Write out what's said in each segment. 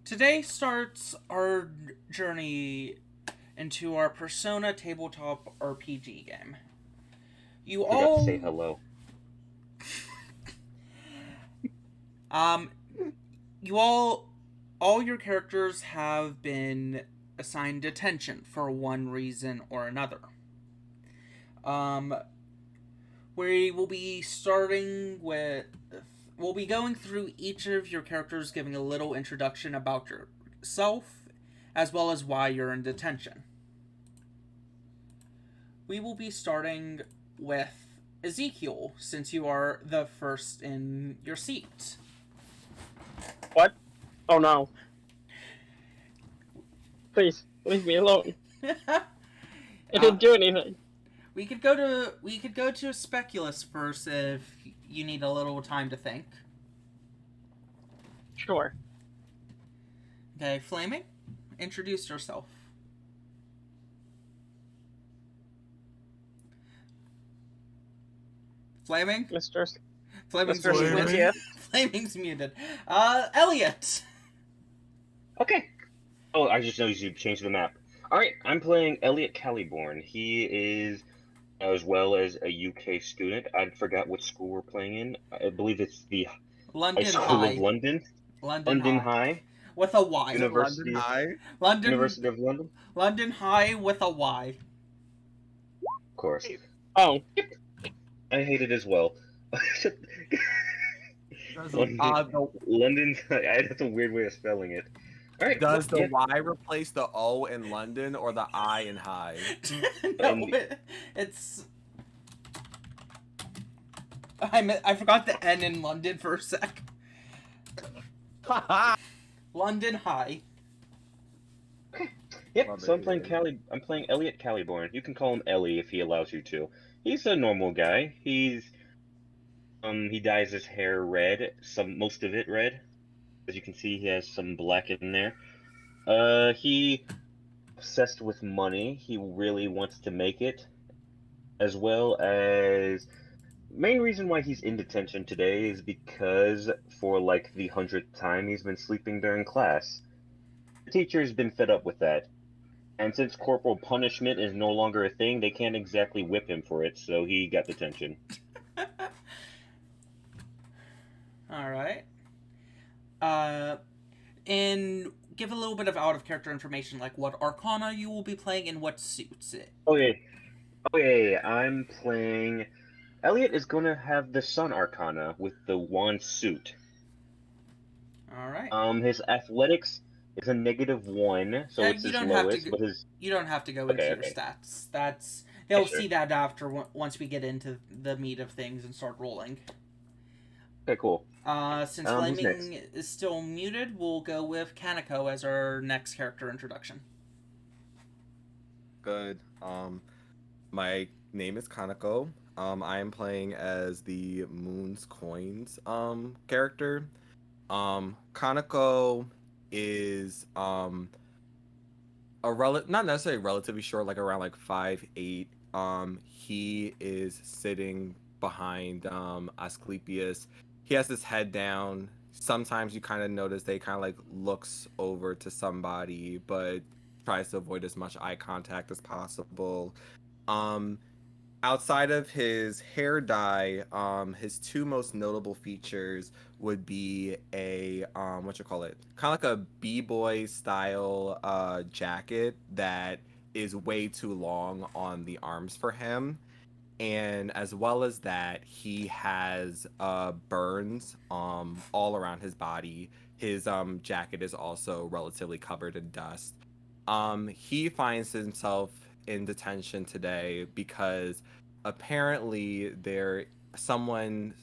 Today starts our journey into our Persona tabletop RPG game. You Forgot to all say hello. um you all your characters have been assigned detention for one reason or another. Um we will be starting with we'll be going through each of your characters, giving a little introduction about yourself as well as why you're in detention. We will be starting with Ezekiel, since you are the first in your seat. What? Oh no. Please, leave me alone. I didn't do anything. We could go to Speculus first if you need a little time to think. Sure. Okay, Flaming, introduce yourself. Flaming? Flaming's muted. Flaming's muted. Eliiot. Okay. Oh, I just noticed you changed the map. Alright, I'm playing Eliiot Caliborn. He is, as well as a UK student. I forgot what school we're playing in. I believe it's the London High School High. of London. London High. With a Y. University University of London? London High with a Y. Of course. Oh. I hate it as well. London, that's a weird way of spelling it. All right, Does the Y replace the O in London or the I in high? No, it's... I forgot the N in London for a sec. London High. Yep, so I'm playing Eliiot Caliborn. You can call him Ellie if he allows you to. He's a normal guy. He dyes his hair red, most of it red. As you can see, he has some black in there. He obsessed with money. He really wants to make it. As well as main reason why he's in detention today is because for like the 100th time he's been sleeping during class. The teacher's been fed up with that. And since corporal punishment is no longer a thing, they can't exactly whip him for it, so he got detention. Alright. And give a little bit of out-of-character information, like what Arcana you will be playing and what suits it. Okay, I'm playing... Eliiot is going to have the Sun Arcana with the Wand suit. Alright. His athletics is a -1, so it's his lowest, but his... You don't have to go into your stats. They'll see that after, once we get into the meat of things and start rolling. Okay, cool. Since Flaming is still muted, we'll go with Kaneko as our next character introduction. Good. My name is Kaneko. I am playing as the Moon's Coins character. Kaneko is not necessarily relatively short, like around 5'8". He is sitting behind Asclepius. He has his head down. Sometimes you kind of notice they kind of looks over to somebody, but tries to avoid as much eye contact as possible. Outside of his hair dye, his two most notable features would be a kind of like a b-boy style jacket that is way too long on the arms for him, and as well as that, he has burns all around his body. His jacket is also relatively covered in dust. He finds himself in detention today because apparently someone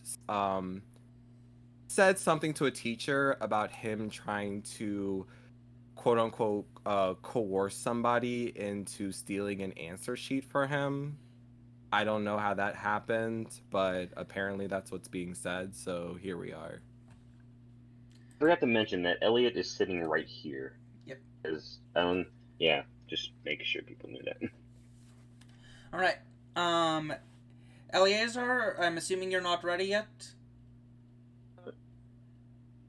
said something to a teacher about him trying to quote unquote coerce somebody into stealing an answer sheet for him. I don't know how that happened, but apparently that's what's being said, so here we are. I forgot to mention that Eliiot is sitting right here. Yep. Because, just making sure people knew that. Alright. Eleazar, I'm assuming you're not ready yet?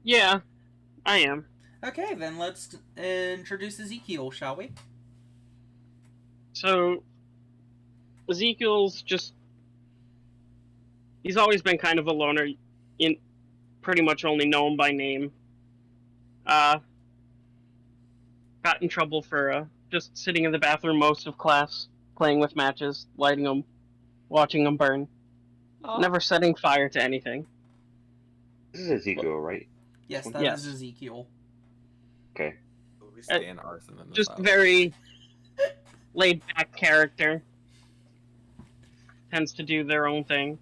Yeah, I am. Okay, then let's introduce Ezekiel, shall we? So, Ezekiel's just... He's always been kind of a loner, in pretty much only known by name. Got in trouble for just sitting in the bathroom most of class, playing with matches, lighting them, watching them burn. Never setting fire to anything. This is Ezekiel, right? Yes, that Yes. is Ezekiel. Okay. We stand arson in this Just house. very laid-back character. Tends to do their own thing.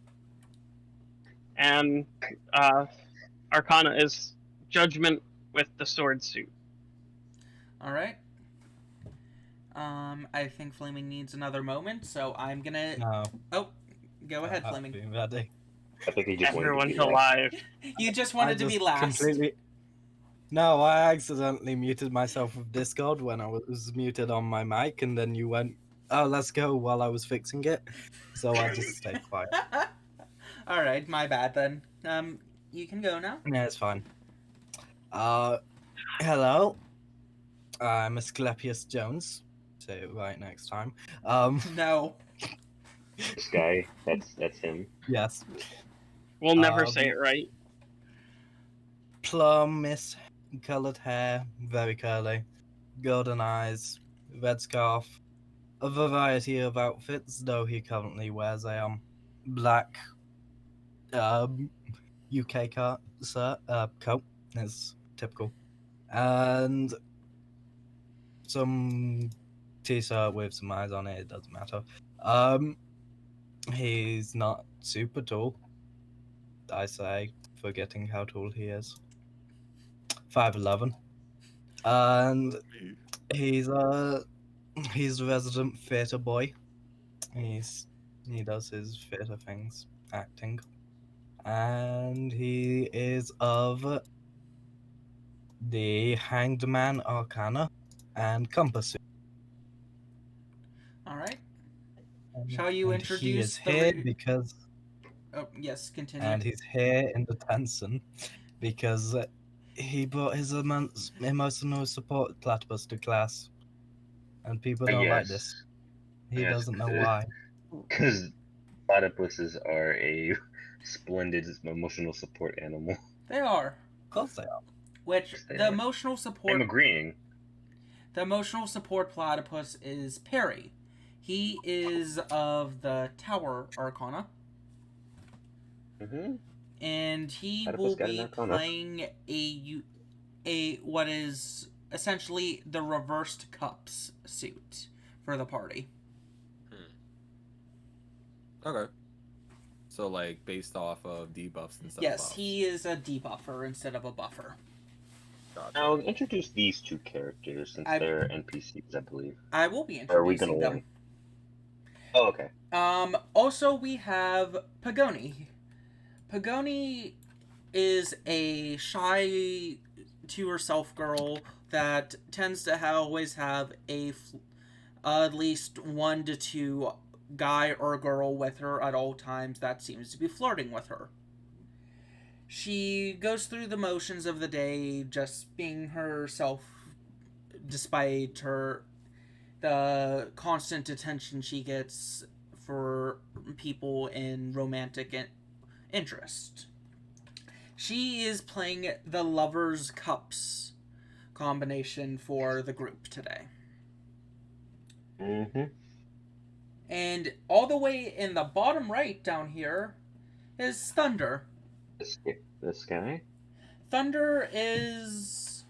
And Arcana is Judgment with the sword suit. Alright. I think Flaming needs another moment, so I'm gonna... No. Oh, go ahead, I've Flaming. been ready. I think he just wanted to Everyone's be last. alive. You just wanted to be last. Completely... No, I accidentally muted myself with Discord when I was muted on my mic, and then you went, "Oh, let's go," while I was fixing it. So I just stayed quiet. Alright, my bad then. You can go now. Yeah, it's fine. Hello. I'm Asclepius Jones. Say it right next time. No. This guy, that's him. Yes. We'll never say it right. Plum, miss, coloured hair, very curly, golden eyes, red scarf, a variety of outfits, though he currently wears a black UK coat, is typical, and some t-shirt with some eyes on it. It doesn't matter. He's not super tall, I say, forgetting how tall he is. 5'11", and he's a resident theatre boy. He does his theatre things, acting, and he is of the Hanged Man Arcana and Compass. Alright. Shall you And introduce he is the here because, Oh, yes, continue. and he's here in detention because he brought his emotional support platypus to class, and people don't like this. He Yes, doesn't know why. Because platypuses are a splendid emotional support animal. They are. Of course they are. Which, Yes, they the are. emotional support... I'm agreeing. The emotional support platypus is Perry. He is of the Tower Arcana. Mm-hmm. And he Platypus will got an be Arcana. playing a what is essentially the reversed cups suit for the party. Okay. So, like, based off of debuffs and stuff. Yes, he is a debuffer instead of a buffer. Gotcha. Now introduce these two characters since I- they're NPCs, I believe. I will be Or are we gonna introducing them. Oh, okay. Also we have Pagoni. Pagoni is a shy to herself girl that tends to always have at least 1 to 2 guy or girl with her at all times that seems to be flirting with her. She goes through the motions of the day, just being herself, despite the constant attention she gets for people in romantic interest. She is playing the Lover's Cups combination for the group today. Mm-hmm. And all the way in the bottom right down here is Thunder. This guy? Thunder is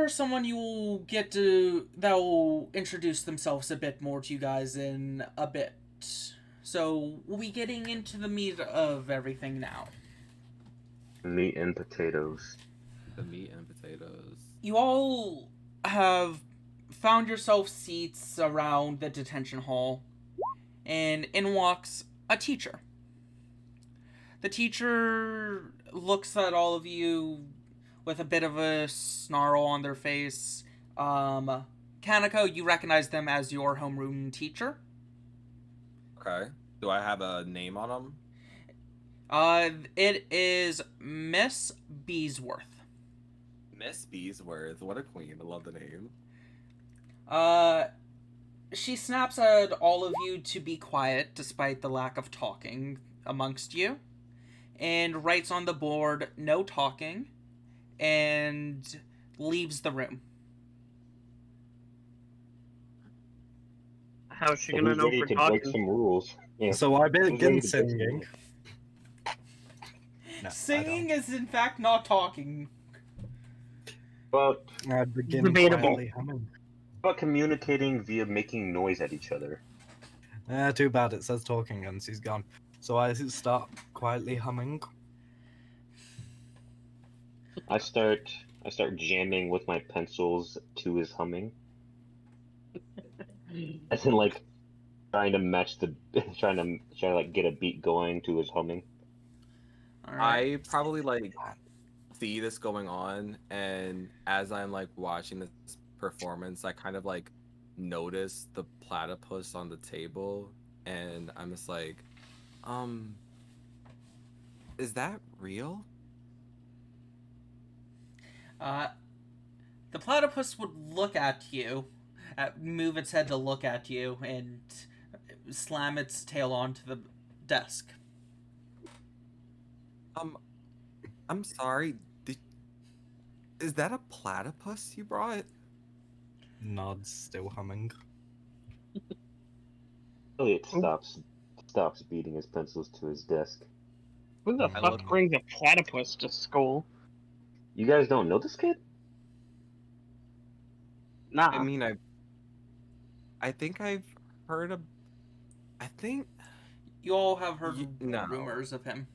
someone you will get to that will introduce themselves a bit more to you guys in a bit. So we'll be getting into the meat of everything now. Meat and potatoes. The meat and potatoes. You all have found yourself seats around the detention hall, and in walks a teacher. The teacher looks at all of you with a bit of a snarl on their face. Kaneko, you recognize them as your homeroom teacher. Okay. Do I have a name on them? It is Miss Beesworth. Miss Beesworth, what a queen! I love the name. She snaps at all of you to be quiet despite the lack of talking amongst you, and writes on the board, no talking, and leaves the room. How's she So gonna who's know if ready we're to break talking? some rules? Yeah. So I Who's ready begin to break some singing. rules? No, Singing is in fact not talking. But I begin Debatable. quietly humming. about communicating via making noise at each other. Too bad it says talking and she's gone. So I start quietly humming. I start jamming with my pencils to his humming. As in like trying to match the trying to like get a beat going to his humming. All right. I probably like see this going on, and as I'm like watching this performance, I kind of like notice the platypus on the table, and I'm just like, is that real? The platypus would look at you, move its head to look at you, and slam its tail onto the desk. I'm sorry. Is that a platypus you brought? Nods, still humming. Eliot stops beating his pencils to his desk. Who the I fuck love- brings a platypus to school? You guys don't know this kid? Nah. I mean, I think I've heard of. I think You all have heard no. rumors of him.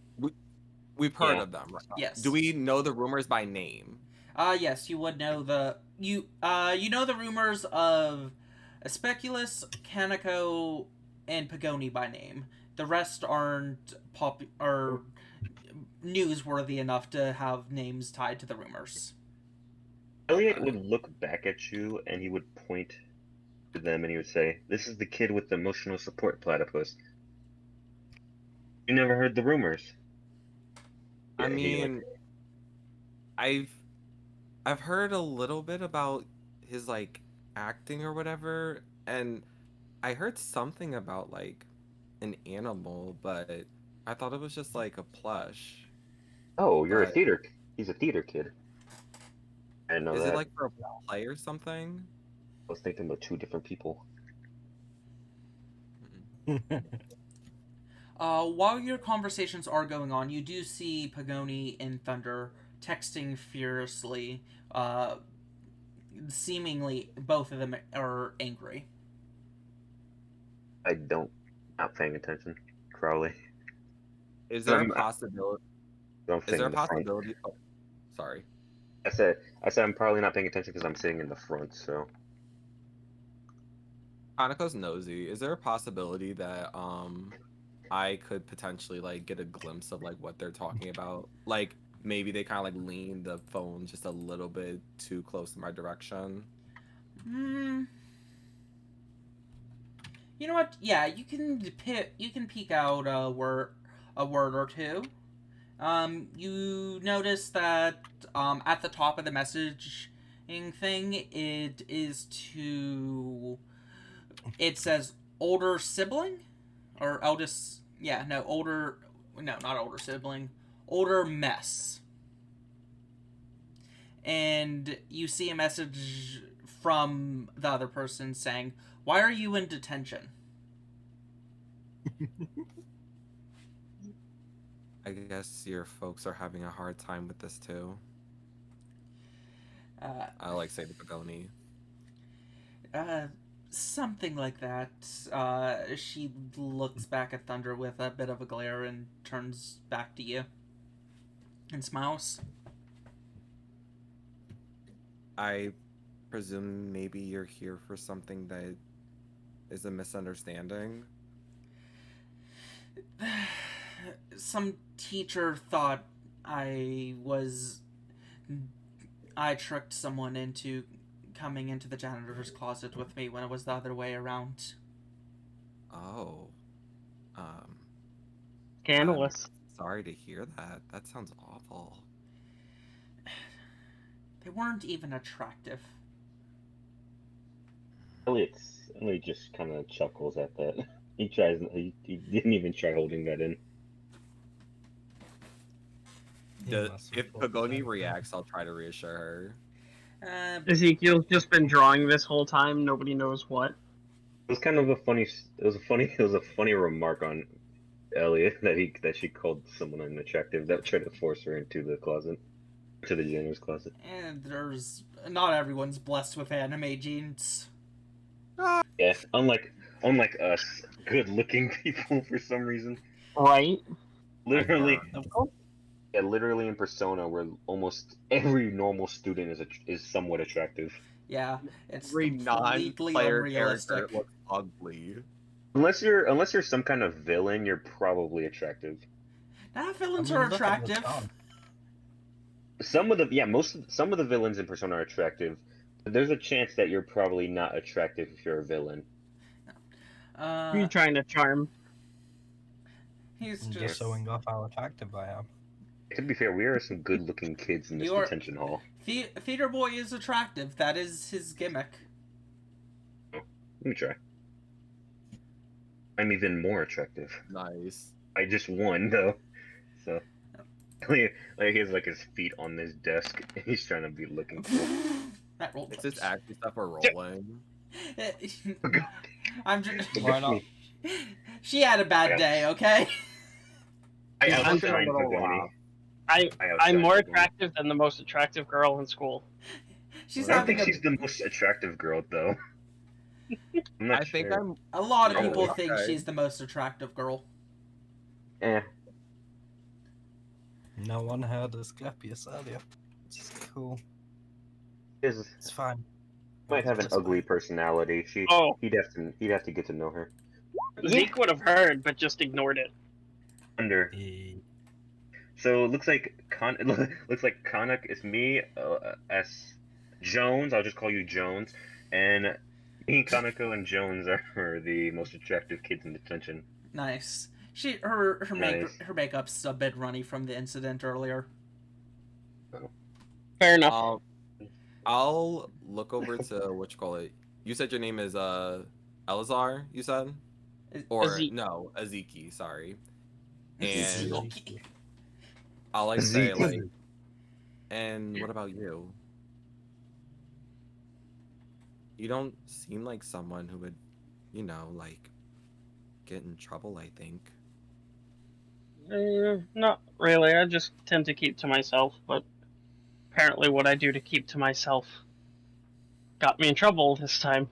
We've heard Yeah. of them, right? Yes. Do we know the rumors by name? Yes, you would know you know the rumors of Asclepius, Kaneko, and Pagoni by name. The rest aren't newsworthy enough to have names tied to the rumors. Eliot would look back at you and he would point to them and he would say, "This is the kid with the emotional support platypus. You never heard the rumors." I Yeah, he, like, mean, I've heard a little bit about his like acting or whatever, and I heard something about like an animal, but I thought it was just like a plush. oh, you're a But theater. He's a theater kid. I didn't know is that. it like for a play or something? I was thinking about two different people. While your conversations are going on, you do see Pagoni and Thunder texting furiously. Seemingly, both of them are angry. I don't not paying attention. Crowley. Is there a I'm possibility? I'm Is sitting there a in the front. possibility? Oh, sorry. I said I'm probably not paying attention because I'm sitting in the front. So Haneko's nosy. Is there a possibility that I could potentially like get a glimpse of like what they're talking about? Like maybe they kind of like lean the phone just a little bit too close to my direction. You know what? Yeah, you can peek out a word or two. You notice that at the top of the messaging thing, it says older sibling or eldest. Yeah, no, older. No, not older sibling. Older mess. And you see a message from the other person saying, "Why are you in detention?" I guess your folks are having a hard time with this too. I like say the Pagoni. Something like that. She looks back at Thunder with a bit of a glare and turns back to you and smiles. I presume maybe you're here for something that is a misunderstanding. Some teacher thought I tricked someone into coming into the janitor's closet with me when it was the other way around. Oh. Scandalous. I'm sorry to hear that. That sounds awful. They weren't even attractive. Eliot just kind of chuckles at that. He didn't even try holding that in. If Pagoni reacts, I'll try to reassure her. Ezekiel's just been drawing this whole time. Nobody knows what. It was kind of a funny. It was a funny remark on Eliot that she called someone unattractive that tried to force her into the closet, to the janitor's closet. And not everyone's blessed with anime genes. Yeah, unlike us, good-looking people for some reason. Right? Literally, Typical. yeah, literally in Persona, where almost every normal student is somewhat attractive. Yeah, it's Every completely non-player unrealistic. character looks ugly. Unless you're some kind of villain, you're probably attractive. Nah, villains are attractive. Some of the villains in Persona are attractive. But there's a chance that you're probably not attractive if you're a villain. Who are you trying to charm? He's just showing off how attractive I am. To be fair, we are some good-looking kids in this detention hall. Theater Boy is attractive. That is his gimmick. Oh, let me try. I'm even more attractive. Nice. I just won though, so like he has like his feet on this desk and he's trying to be looking cool. That roll. It's just actually stuff we're rolling. I'm just. Why not? She had a bad day, okay? I I'm outshined Pagoni. I'm more attractive than the most attractive girl in school. She's I don't having think she's the most attractive girl though. I'm not sure. A lot of people Oh, think okay. she's the most attractive girl. Eh. No one heard Asclepius earlier. Which is cool. It's fine. Might have an It's ugly fine. personality. Oh. He'd have to get to know her. Zeke would have heard, but just ignored it. Under. So it looks like Kaneko is me as Jones. I'll just call you Jones, and me, Kaneko, and Jones are the most attractive kids in detention. Nice. Her Nice. makeup's a bit runny from the incident earlier. Fair enough. I'll look over to what you call it. You said your name is Elazar. You said, or Ezekiel. no, Ezekiel. Sorry. And Ezekiel. I'll like say Ezekiel. like, and what about you? You don't seem like someone who would, like, get in trouble, I think. Not really. I just tend to keep to myself, but apparently what I do to keep to myself got me in trouble this time.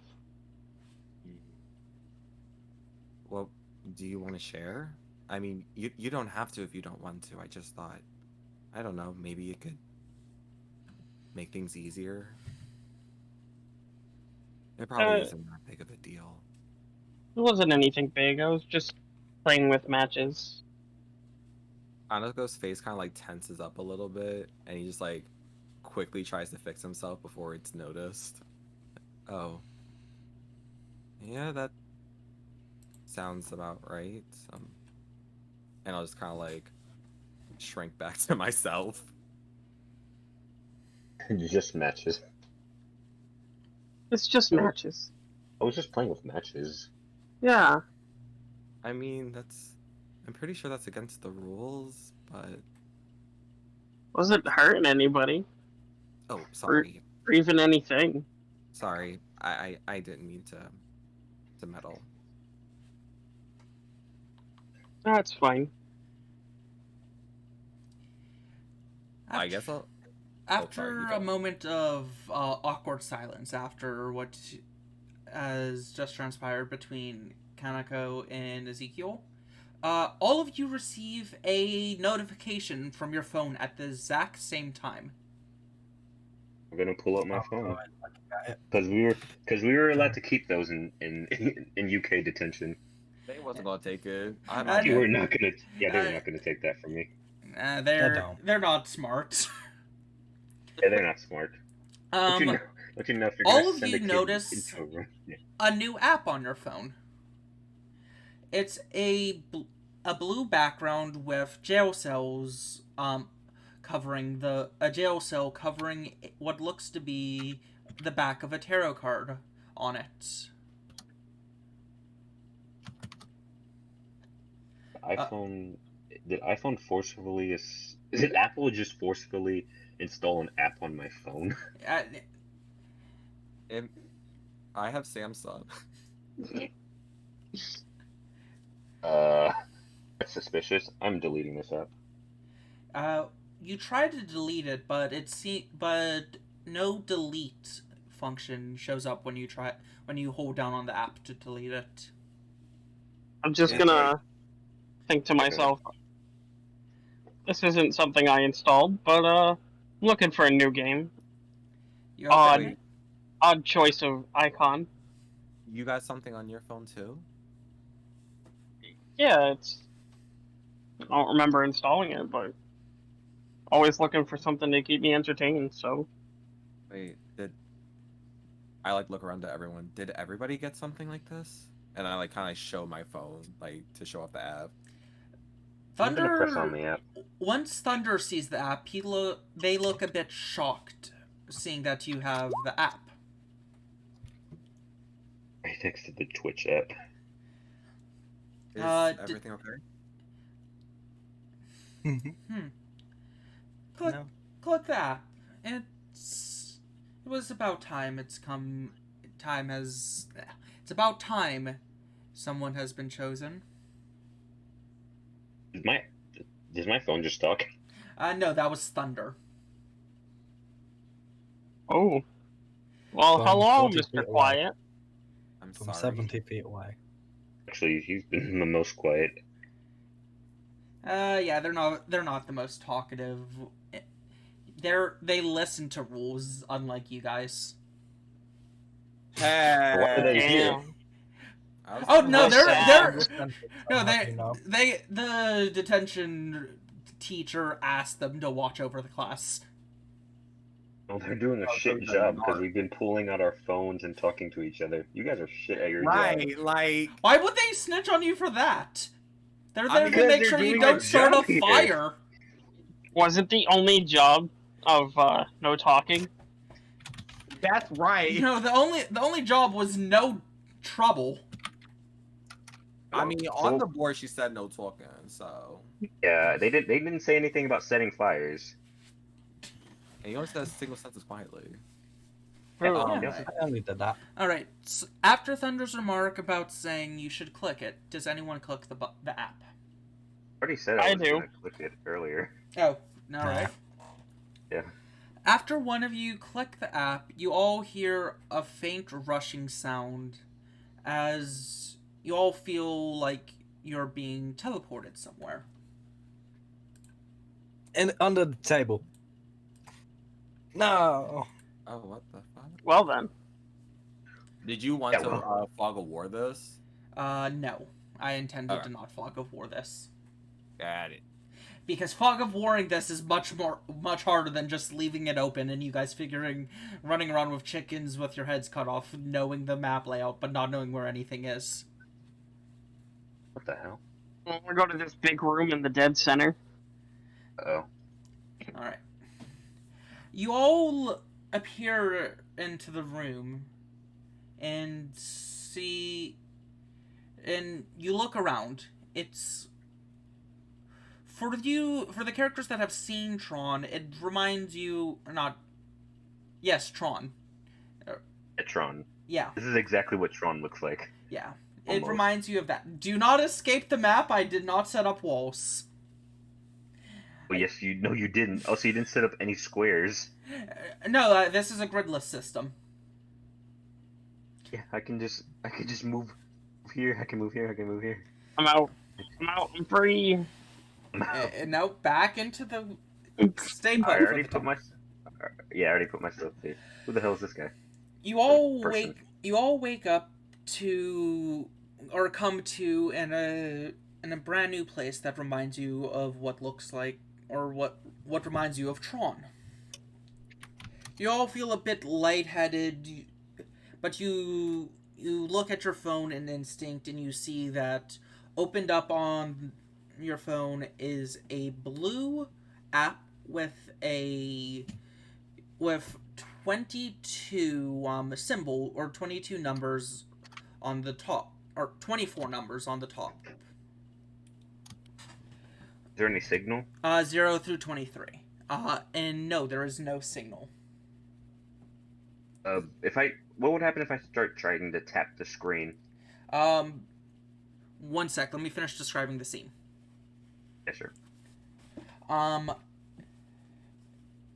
Well, do you want to share? I mean, you don't have to if you don't want to. I just thought, I don't know, maybe it could make things easier. It probably isn't that big of a deal. It wasn't anything big. I was just playing with matches. Kaneko's face kind of like tenses up a little bit, and he just like quickly tries to fix himself before it's noticed. Oh. Yeah, that sounds about right. And I'll just kind of like shrink back to myself. Just matches. It's just matches. I was just playing with matches. Yeah. I mean, I'm pretty sure that's against the rules, but... Wasn't hurting anybody. Oh, sorry. Or even anything. Sorry. I didn't mean to meddle. That's fine. I guess I'll... After you a go. moment of awkward silence, after what has just transpired between Kaneko and Ezekiel, all of you receive a notification from your phone at the exact same time. I'm gonna pull up my phone it. because we were allowed to keep those in UK detention. They wasn't gonna take it. They were not gonna. Yeah, they were not gonna take that from me. They're not smart. Yeah, they're not smart. Don't you know if you're all gonna of send you a kid notice into a room? Yeah. a new app on your phone. It's a blue background with jail cells covering a jail cell covering what looks to be the back of a tarot card on it. Did iPhone forcefully did Apple just forcefully install an app on my phone? I have Samsung. That's suspicious. I'm deleting this app. You try to delete it, but no delete function shows up when you hold down on the app to delete it. I'm just gonna think to myself, this isn't something I installed, but I'm looking for a new game. Odd choice of icon. You got something on your phone too? Yeah, I don't remember installing it, but always looking for something to keep me entertained, so. Wait, I look around to everyone. Did everybody get something like this? And I kind of show my phone, to show off the app. I'm gonna press on the app. Once Thunder sees the app, they look a bit shocked, seeing that you have the app. I texted the Twitch app. Is everything okay? Click that. It was about time. It's about time someone has been chosen. Did my phone just talk? No, that was Thunder. Oh. Well, hello, Mr. Quiet. I'm From sorry. 70 feet away. Actually, he's been the most quiet. Yeah, they're not the most talkative. They listen to rules, unlike you guys. Hey. What are they here? Oh no, Damn. the detention teacher asked them to watch over the class. Well, they're doing a shit job because we've been pulling out our phones and talking to each other. You guys are shit at your job. Why would they snitch on you for that? They're there to make sure you don't start a fire. Wasn't the only job of no talking? That's right. No, the only job was no trouble. I mean, on the board she said no talking, so. Yeah, they didn't say anything about setting fires. And he only says single sentence quietly. I only did that. Alright, so after Thunder's remark about saying you should click it, does anyone click the app? I already said I was do. gonna click it earlier. Oh, alright. Yeah. After one of you click the app, you all hear a faint rushing sound as you all feel like you're being teleported somewhere. Under the table. No. Oh, what the fuck? Well then. Did you want to fog of war this? No. I intended to not fog of war this. Got it. Because fog of warring this is much harder than just leaving it open and you guys running around with chickens with your heads cut off, knowing the map layout, but not knowing where anything is. What the hell? We're going to this big room in the dead center. Oh. Alright. You all appear into the room and you look around. It's for the characters that have seen Tron, it reminds you Tron. Tron. Yeah. This is exactly what Tron looks like. Yeah. Almost. It reminds you of that. Do not escape the map. I did not set up walls. Well, yes, you didn't. Oh, so you didn't set up any squares. No, this is a gridless system. Yeah, I can just move here. I can move here. I can move here. I'm out. I'm free. No, back into the stay put. I already put my stuff here. Who the hell is this guy? You all wake up to or come to in a brand new place that reminds you of what looks like or what reminds you of Tron. You all feel a bit lightheaded, but you look at your phone in instinct and you see that opened up on your phone is a blue app with 22 symbol or 22 numbers on the top, or 24 numbers on the top. Is there any signal? 0 through 23. And no, there is no signal. What would happen if I start trying to tap the screen? 1 sec, let me finish describing the scene. Yes, sir.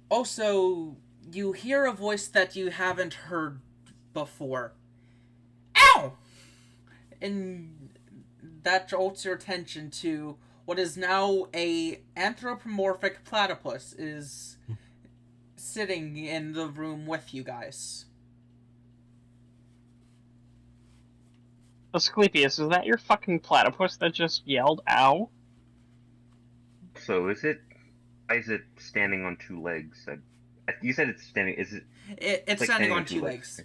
Also, you hear a voice that you haven't heard before. Ow! And that jolts your attention to what is now a anthropomorphic platypus is sitting in the room with you guys. Asclepius, is that your fucking platypus that just yelled ow? So why is it standing on 2 legs? You said it's standing, is it? It's like standing on 2 legs.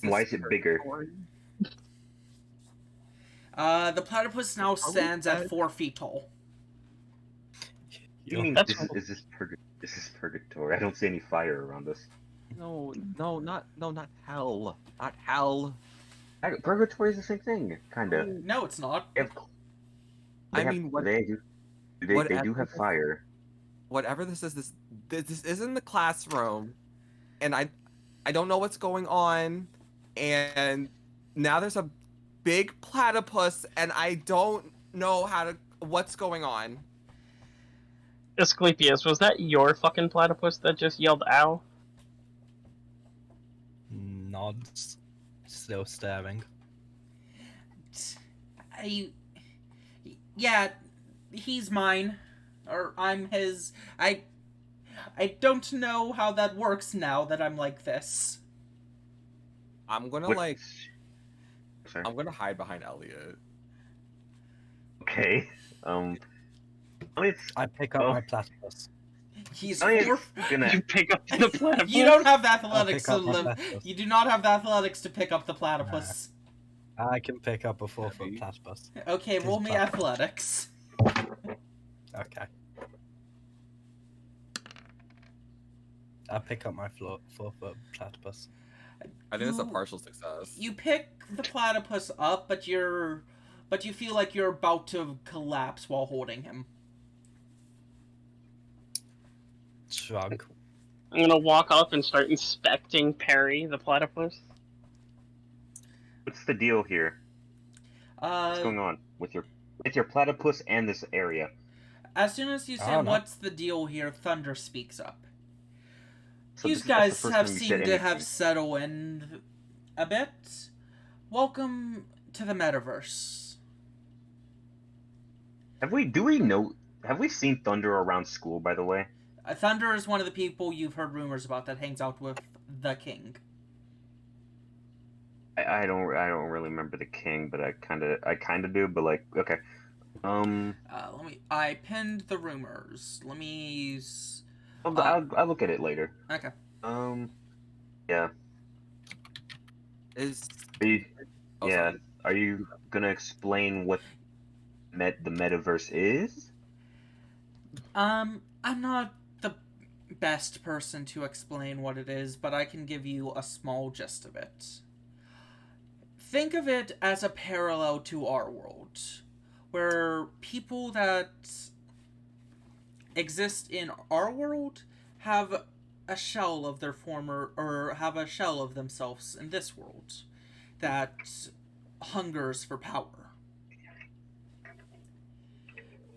Why is it bigger? The platypus now stands at 4 feet tall. You mean That's this is purgatory? I don't see any fire around us. No, not hell. Not hell. Purgatory is the same thing, kind of. No, it's not. They do have fire. Whatever this is, this isn't the classroom, and I don't know what's going on, and now there's a big platypus, and I don't know what's going on. Asclepius, was that your fucking platypus that just yelled ow? Nods, still staring. Yeah, he's mine. Or I'm his. I don't know how that works now that I'm like this. I'm gonna Sorry. I'm gonna hide behind Eliiot. Okay. I pick up my platypus. He's Elliot's gonna. You pick up the platypus? You don't have the athletics to I'll pick up my live. platypus. You do not have the athletics to pick up the platypus. I can pick up a 4-foot platypus. Okay, It is roll me platypus. athletics. Okay. I pick up my 4-foot platypus. I think it's a You- partial success. You pick the platypus up, but you feel like you're about to collapse while holding him. Shrug. I'm gonna walk up and start inspecting Perry the platypus. What's the deal here? What's going on with your platypus and this area? As soon as you say Oh, no. what's the deal here, Thunder speaks up. So You that's the guys first have time you seemed said to have anything. settled in a bit. Welcome to the metaverse. Have we seen Thunder around school, by the way? Thunder is one of the people you've heard rumors about that hangs out with the king. I don't really remember the king, but I kinda do, but like, okay. I pinned the rumors. Let me. I'll look at it later. Okay. Yeah. Is Yeah. Are you gonna explain what the metaverse is? I'm not the best person to explain what it is, but I can give you a small gist of it. Think of it as a parallel to our world, where people that exist in our world have a shell of their have a shell of themselves in this world that hungers for power.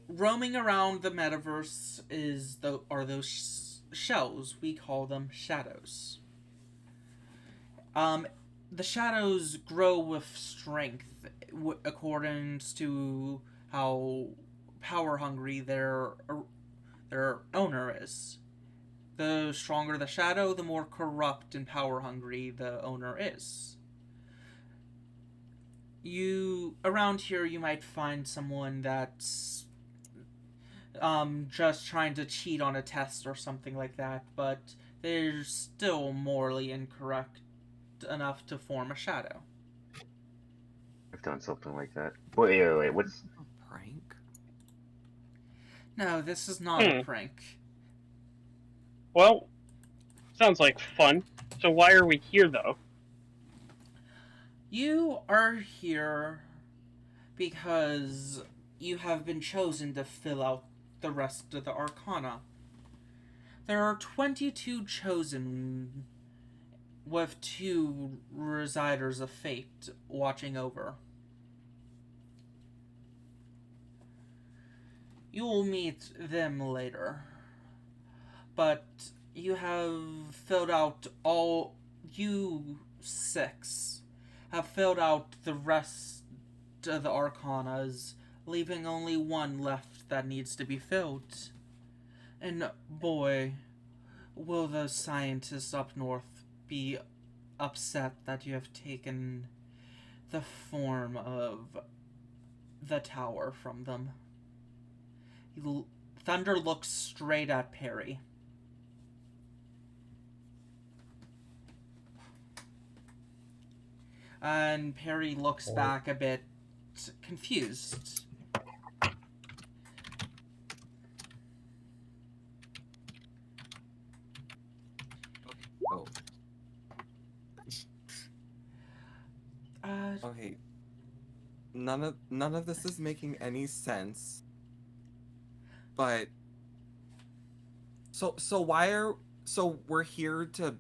Roaming around the metaverse are those shells. We call them shadows. The shadows grow with strength according to how power hungry their owner is. The stronger the shadow, the more corrupt and power hungry the owner is. Around here you might find someone that's just trying to cheat on a test or something like that, but they're still morally incorrect enough to form a shadow. I've done something like that. Wait. What's prank? No, this is not a prank. Well, sounds like fun. So why are we here, though? You are here because you have been chosen to fill out the rest of the Arcana. There are 22 chosen, with 2 Residers of Fate watching over. You will meet them later. But you have filled out all... You 6 have filled out the rest of the Arcanas, leaving only 1 left that needs to be filled. And boy, will the scientists up north be upset that you have taken the form of the tower from them. Thunder looks straight at Perry. And Perry looks back a bit confused. Oh. Okay. None of this is making any sense. But so we're here to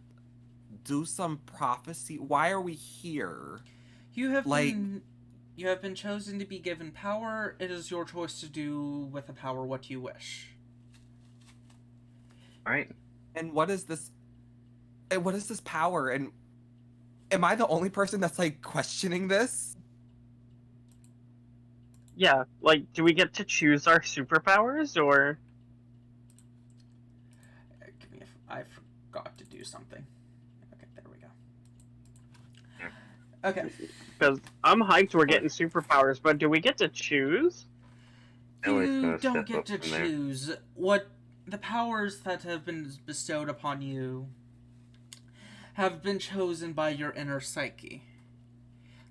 do some prophecy. Why are we here? You have been chosen to be given power. It is your choice to do with the power what you wish. Alright. And what is this? And what is this power? And am I the only person that's like questioning this? Yeah, like, do we get to choose our superpowers, or... I forgot to do something. Okay, there we go. Okay. Because I'm hyped we're getting superpowers, but do we get to choose? You don't get to choose. What the powers that have been bestowed upon you have been chosen by your inner psyche.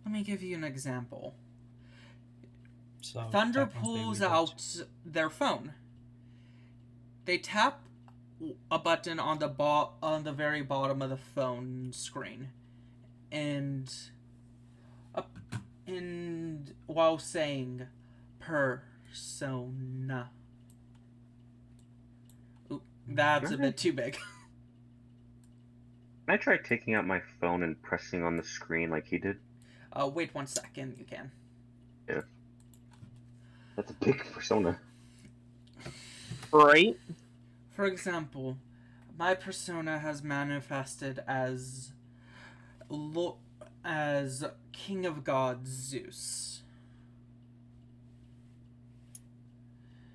Let me give you an example. So Thunder technically pulls we got out their phone. They tap a button on the very bottom of the phone screen, and while saying persona. Oop, that's a bit too big. Can I try taking out my phone and pressing on the screen like he did? Wait 1 second. You can. Yeah. That's a big persona. Right? For example, my persona has manifested as King of Gods Zeus.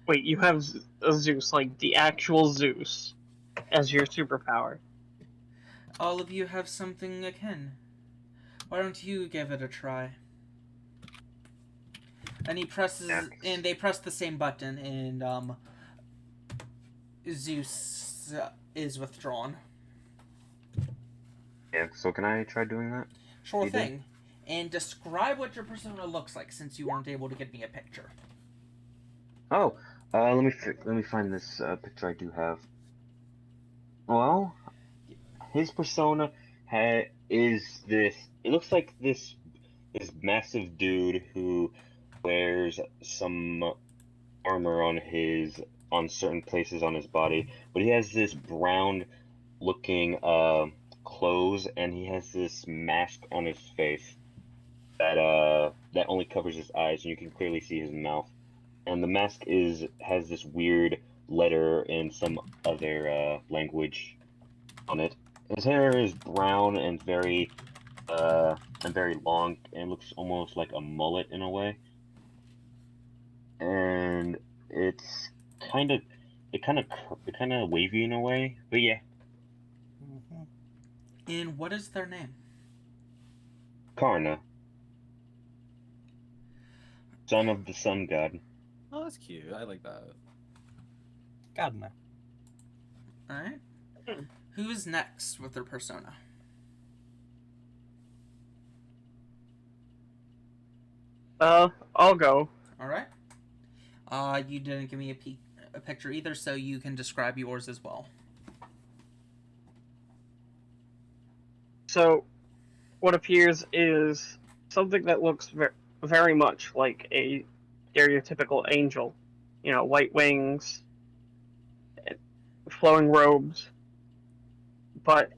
Wait, you have a Zeus, like the actual Zeus, as your superpower. All of you have something akin. Why don't you give it a try? And he presses, and they press the same button, and Zeus is withdrawn. Yeah, so can I try doing that? Sure thing. And describe what your persona looks like, since you weren't able to get me a picture. Oh, let me find this picture I do have. Well, his persona is this. It looks like this massive dude who wears some armor on certain places on his body, but he has this brown looking clothes, and he has this mask on his face that only covers his eyes, and you can clearly see his mouth. And the mask has this weird letter in some other language on it. His hair is brown and very long, and looks almost like a mullet in a way. And it's kind of wavy in a way, but yeah. Mm-hmm. And what is their name? Karna, son of the sun god. Oh, that's cute. I like that. Gardner. Alright. Who is next with their persona? I'll go. Alright. You didn't give me a picture either, so you can describe yours as well. So, what appears is something that looks very much like a stereotypical angel. You know, white wings, flowing robes, but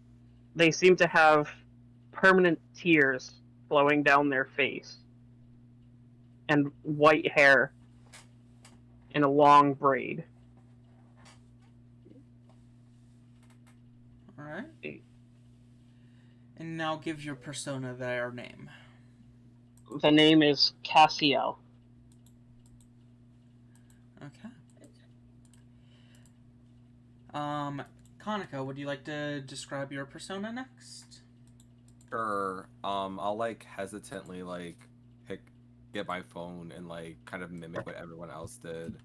they seem to have permanent tears flowing down their face, and white hair in a long braid. Alright. And now give your persona their name. The name is Cassiel. Okay. Kaneko, would you like to describe your persona next? Sure. I'll like hesitantly like get my phone and like kind of mimic what everyone else did.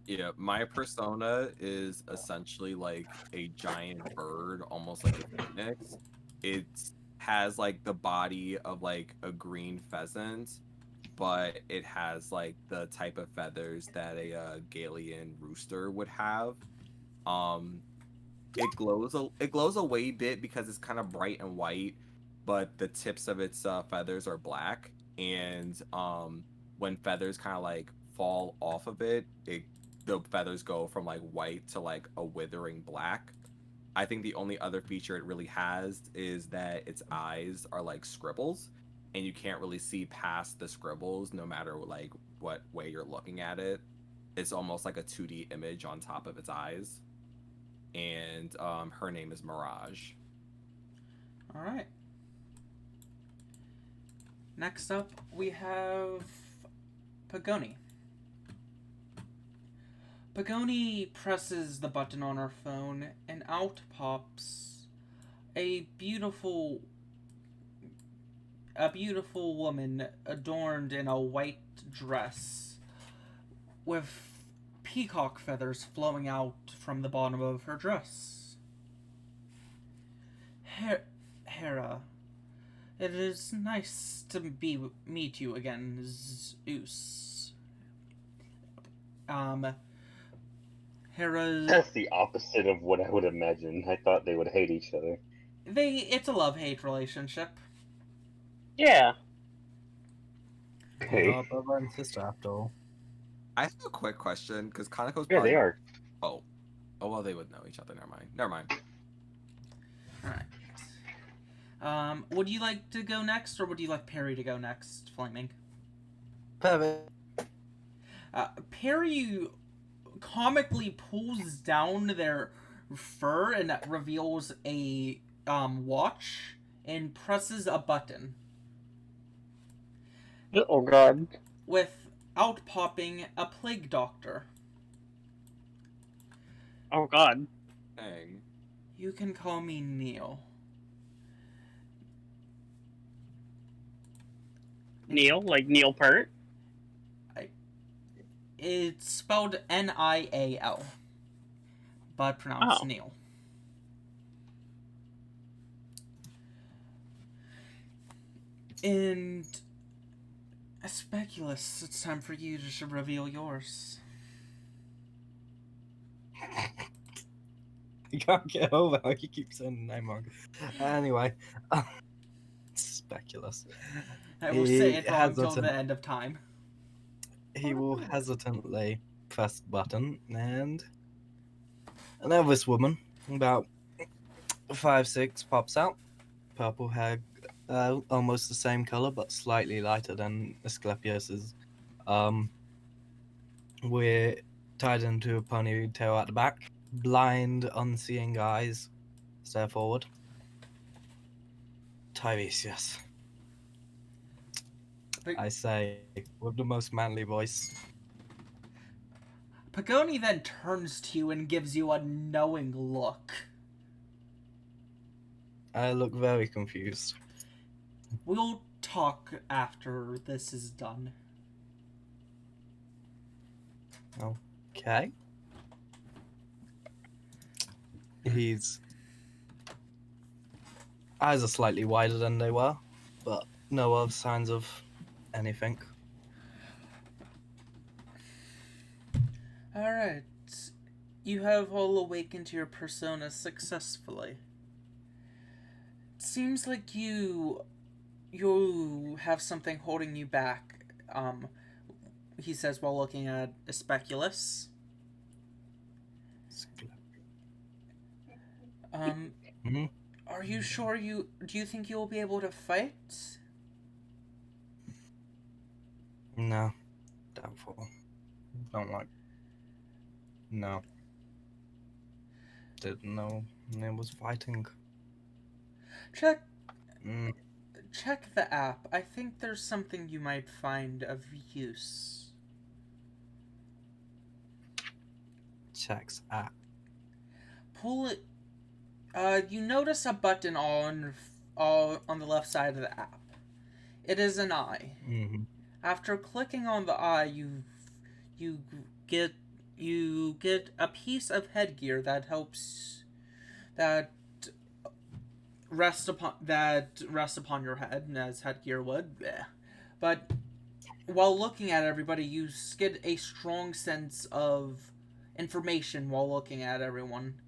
Yeah, my persona is essentially like a giant bird, almost like a phoenix. It has like the body of like a green pheasant, but it has like the type of feathers that a Galian rooster would have. Um, it glows a wee bit because it's kind of bright and white, but the tips of its feathers are black, and when feathers kind of like fall off of it, the feathers go from like white to like a withering black. I think the only other feature it really has is that its eyes are like scribbles, and you can't really see past the scribbles no matter like what way you're looking at it. It's almost like a 2D image on top of its eyes. And her name is Mirage. Alright. Next up, we have Pagoni. Pagoni presses the button on her phone, and out pops a beautiful woman adorned in a white dress with peacock feathers flowing out from the bottom of her dress. Hera, it is nice to meet you again, Zeus. Hera. That's the opposite of what I would imagine. I thought they would hate each other. It's a love-hate relationship. Yeah. Okay. Brother and sister after all. I have a quick question because Kaneko's Yeah, they are. Oh, well, they would know each other. Never mind. Alright. Would you like to go next, or would you like Perry to go next, Flaming? Perry. Perry comically pulls down their fur and reveals a watch and presses a button. Oh god. Without popping a plague doctor. Oh god. Dang. You can call me Neil. Neil? Like Neil Peart? It's spelled Nial, but pronounced Oh. Neil. And Asclepius, it's time for you to reveal yours. You can't get over how you keep saying the name wrong. Anyway, Speculous. I will say it wrong until the end of time. He will hesitantly press the button, and an Elvis woman, about 5'6", pops out. Purple hair, almost the same color, but slightly lighter than Asclepius's. We're tied into a ponytail at the back. Blind, unseeing eyes stare forward. Tiresias, I say, with the most manly voice. Pagoni then turns to you and gives you a knowing look. I look very confused. We'll talk after this is done. Okay. His eyes are slightly wider than they were, but no other signs of anything. Alright. You have all awakened to your persona successfully. It seems like you have something holding you back, he says while looking at Asclepius. Mhm. Are you sure do you think you'll be able to fight? No. Doubtful. Don't like. No. Didn't know it was fighting. Check Mm. check the app. I think there's something you might find of use. Checks app. Pull it. You notice a button on the left side of the app. It is an eye. Mm-hmm. After clicking on the eye, you get a piece of headgear that rests upon your head, as headgear would. Bleh. But while looking at everybody, you get a strong sense of information while looking at everyone,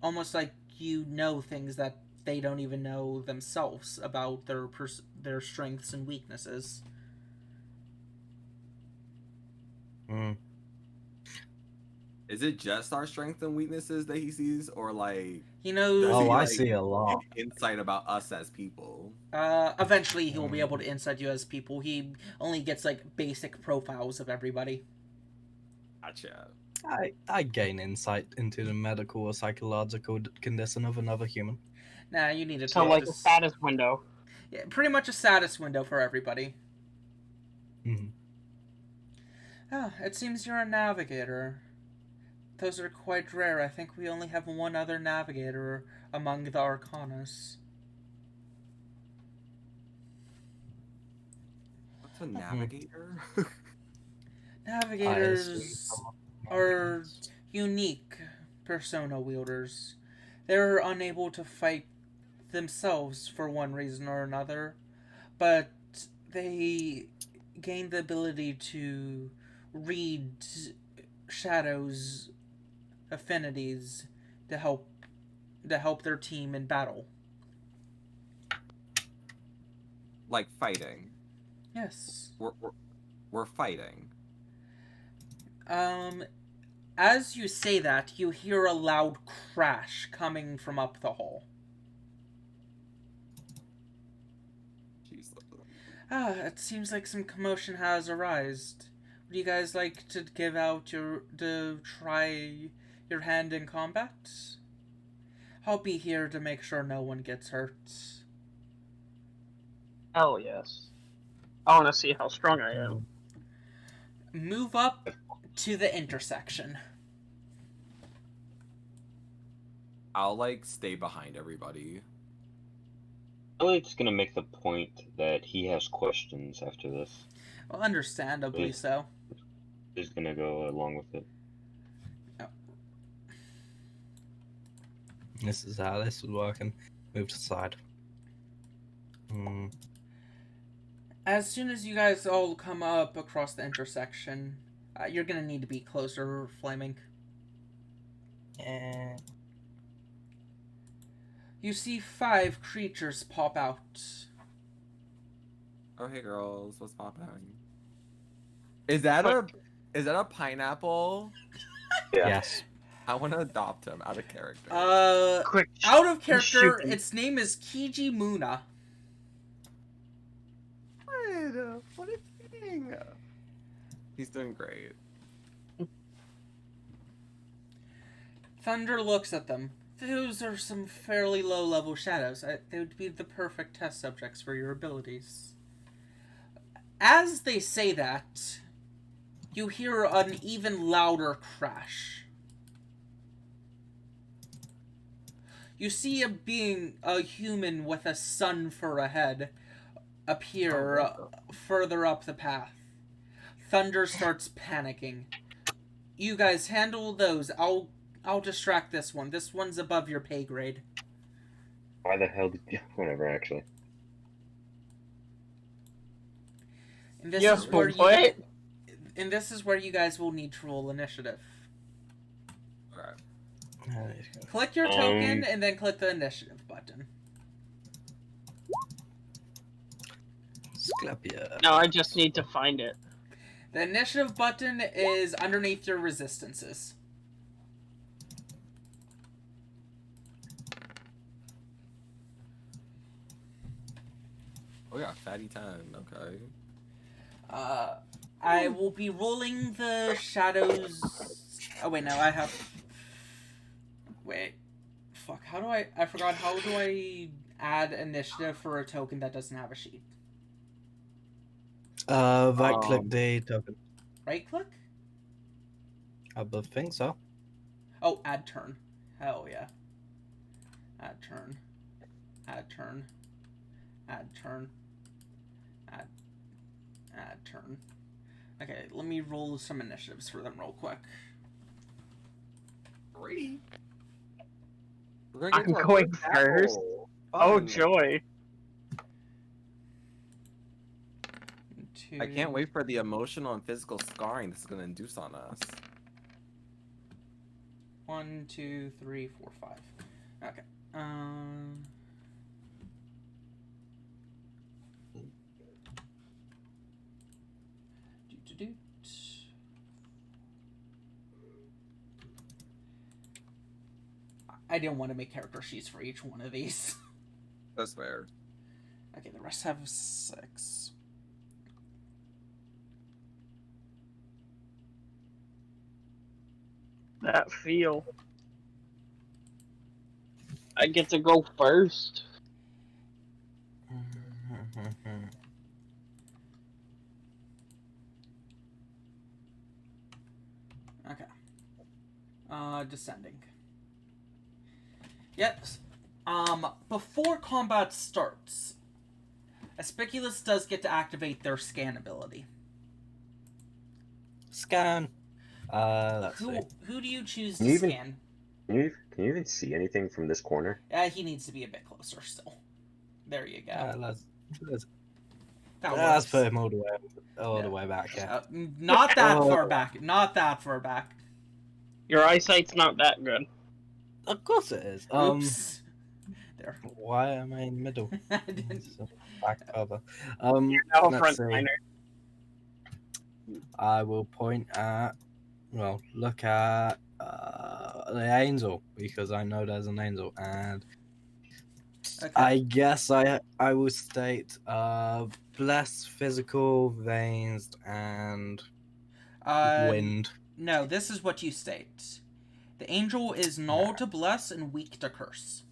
almost like you know things that they don't even know themselves about their strengths and weaknesses. Mm. Is it just our strengths and weaknesses that he sees, or like He knows. does Oh, he, I like, see a lot. get insight about us as people? Eventually, he will be able to insight you as people. He only gets like basic profiles of everybody. Gotcha. I gain insight into the medical or psychological condition of another human. Nah, you need to So talk like to a status window. Yeah, pretty much a status window for everybody. Mm-hmm. Ah, it seems you're a navigator. Those are quite rare. I think we only have one other navigator among the Arcanas. What's a navigator? Navigators are unique persona wielders. They're unable to fight themselves for one reason or another, but they gain the ability to read shadows' affinities to help their team in battle. Like fighting. Yes. We're fighting. As you say that, you hear a loud crash coming from up the hall. Jeez. It seems like some commotion has arisen. Would you guys like to try your hand in combat? I'll be here to make sure no one gets hurt. Hell yes. I want to see how strong I am. Move up to the intersection. I'll like stay behind everybody. Eliot's gonna make the point that he has questions after this. Well, understandably Wait. so. He's gonna go along with it. This is how this is working. Move to the side. As soon as you guys all come up across the intersection, you're gonna need to be closer, Flaming. Yeah. You see 5 creatures pop out. Oh hey girls, what's popping? Is that a pineapple? Yeah. Yes. I want to adopt him out of character. Quick. Out of character, shoot him. its name is Kiji Muna. What a thing! He's doing great. Thunder looks at them. Those are some fairly low-level shadows. They would be the perfect test subjects for your abilities. As they say that, you hear an even louder crash. You see a human with a sun for a head, appear further up the path. Thunder starts panicking. You guys handle those. I'll distract this one. This one's above your pay grade. Why the hell did you... Whatever, actually. And this Yes, is where but what? and this is where you guys will need to roll initiative. Click your token and then click the initiative button. Asclepius. No, I just need to find it. The initiative button is underneath your resistances. Oh yeah, fatty time. Okay. I will be rolling the shadows. Oh wait, no, I have. Wait, fuck. How do I? I forgot. How do I add initiative for a token that doesn't have a sheet? Right click the token. Right click. I think so. Oh, add turn. Hell yeah. Add turn. Add turn. Add turn. Add turn. Okay, let me roll some initiatives for them real quick. Great. I'm going first. Oh, joy. I can't wait for the emotional and physical scarring this is going to induce on us. 1, 2, 3, 4, 5. Okay. I didn't want to make character sheets for each one of these. That's fair. Okay, the rest have 6. That feel. I get to go first. Okay. Descending. Yes. Before combat starts, Asclepius does get to activate their scan ability. Scan. Let's see. Who do you choose Can to you even- scan? Can you even see anything from this corner? He needs to be a bit closer still. There you go. Let's That let's works. put him all the way back. Yeah. Not that Oh. far back. Not that far back. Your eyesight's not that good. Of course it is. Oops. There. Why am I in the middle? I didn't. It's a back cover. You're now a Let's see. frontliner. I will point at. Well, look at the angel because I know there's an angel, and Okay. I guess I will state blessed physical veins and wind. No, this is what you state. The angel is null to bless and weak to curse.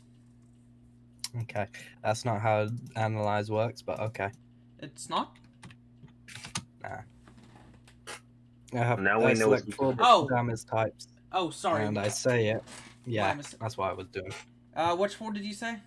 Okay, that's not how analyze works, but okay. It's not? Now we know select it's- 4 Oh. damage types, Oh, sorry. and I say it. Yeah, mistake. that's what I was doing. Which 4 did you say?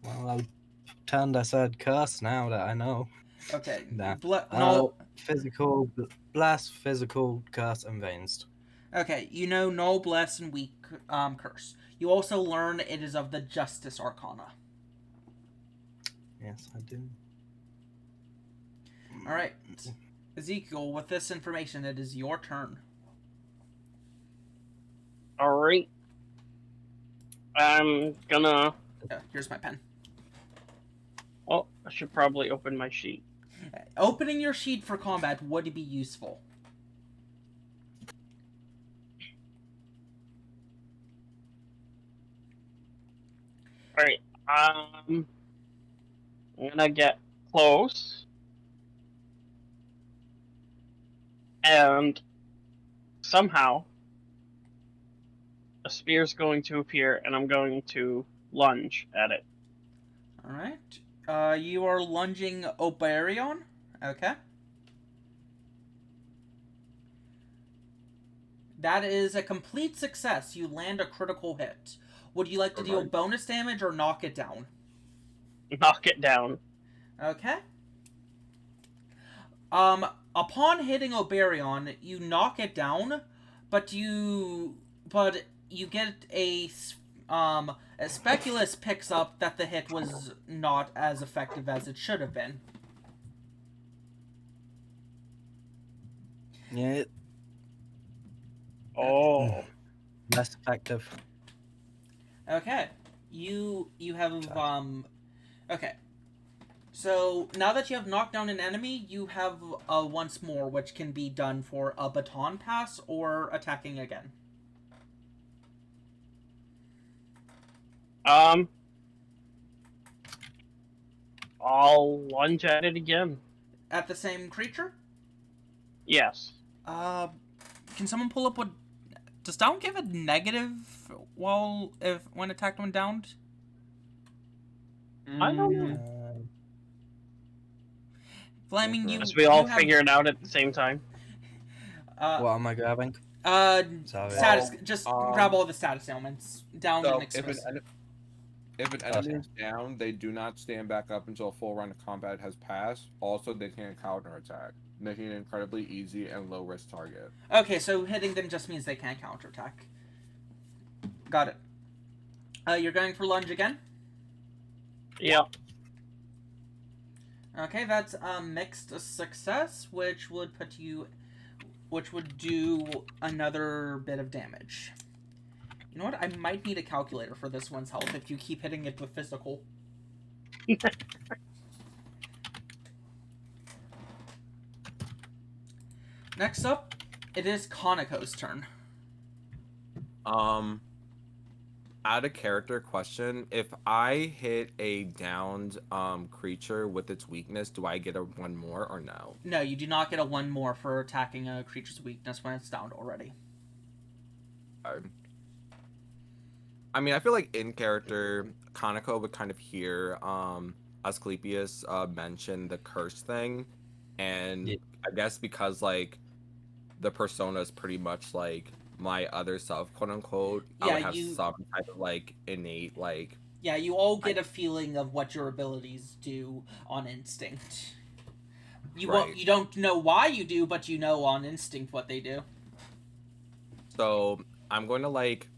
Well, I pretend I said curse now that I know. Okay. Nah. No. Physical, blast, physical, curse, and veins. Okay, you know null, bless, and weak curse. You also learn it is of the Justice Arcana. Yes, I do. Alright. Ezekiel, with this information, it is your turn. Alright. I'm gonna... Here's my pen. Oh, I should probably open my sheet. Opening your sheet for combat would be useful. Alright, I'm gonna get close. And somehow a spear's going to appear and I'm going to lunge at it. Alright. You are lunging Oberion. Okay. That is a complete success. You land a critical hit. Would you like to deal bonus damage or knock it down? Knock it down. Okay. Upon hitting Oberion, you knock it down, but you get a Speculus picks up that the hit was not as effective as it should have been. Yeah. Oh. Less effective. Okay. You have okay. So now that you have knocked down an enemy, you have once more, which can be done for a baton pass or attacking again. I'll lunge at it again. At the same creature? Yes. Can someone pull up what... Does down give a negative when attacked when downed? I don't know. Flaming, you... As we all you have, figure it out at the same time. What am I grabbing? Status... Sorry. just grab all the status ailments. Down So and express. if an enemy is down, they do not stand back up until a full round of combat has passed. Also, they can counterattack, making it an incredibly easy and low-risk target. Okay, so hitting them just means they can't counterattack. Got it. You're going for lunge again? Yep. Okay, that's a mixed success, which would do another bit of damage. You know what? I might need a calculator for this one's health if you keep hitting it with physical. Next up, it is Kaneko's turn. Out of character question, if I hit a downed creature with its weakness, do I get a one more or no? No, you do not get a one more for attacking a creature's weakness when it's downed already. I mean, I feel like in character, Kaneko would kind of hear Asclepius mention the curse thing, and Yeah. I guess because like the persona is pretty much like my other self, quote unquote. I would have some type of like innate like. Yeah, you all get a feeling of what your abilities do on instinct. You don't know why you do, but you know on instinct what they do. So I'm going to like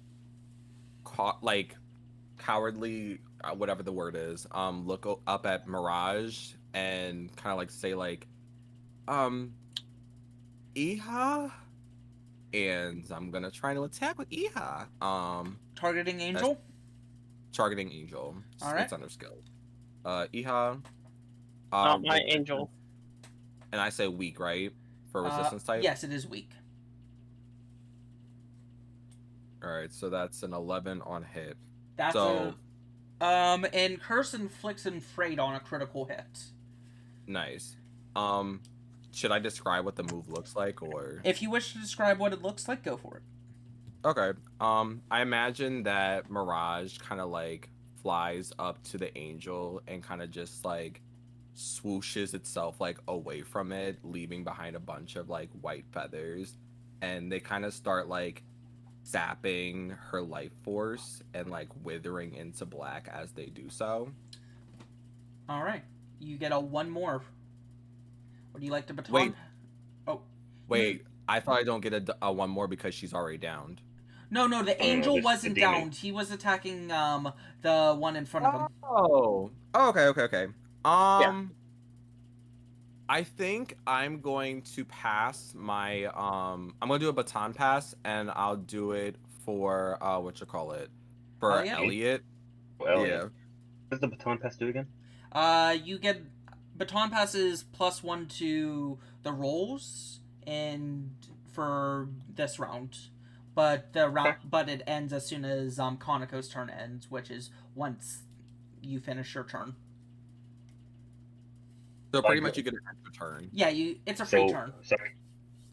cowardly, whatever the word is, look up at Mirage and kind of like say like, Hygh, and I'm gonna try to attack with Hygh. Targeting Angel? Targeting Angel. All right. It's under skill. Hygh. Not my Angel. And I say weak, right? For resistance type? Yes, it is weak. Alright, so that's an 11 on hit. That's and Curse inflicts and Freight on a critical hit. Nice. Should I describe what the move looks like, or? If you wish to describe what it looks like, go for it. Okay. I imagine that Mirage kind of like flies up to the angel and kind of just like swooshes itself like away from it, leaving behind a bunch of like white feathers, and they kind of start like sapping her life force and like withering into black as they do so. All right, you get a one more. Would you like to baton? Wait. Oh. Wait, I thought I don't get a one more because she's already downed. No, the angel wasn't downed. He was attacking the one in front of him. Oh. Okay. Yeah. I think I'm going to pass my I'm gonna do a baton pass, and I'll do it for for Eliiot. Well, Yeah. what does the baton pass do again? You get baton passes +1 to the rolls and for this round, but but it ends as soon as Kaneko's turn ends, which is once you finish your turn. So pretty much you get an extra turn. Yeah, it's a free turn. So I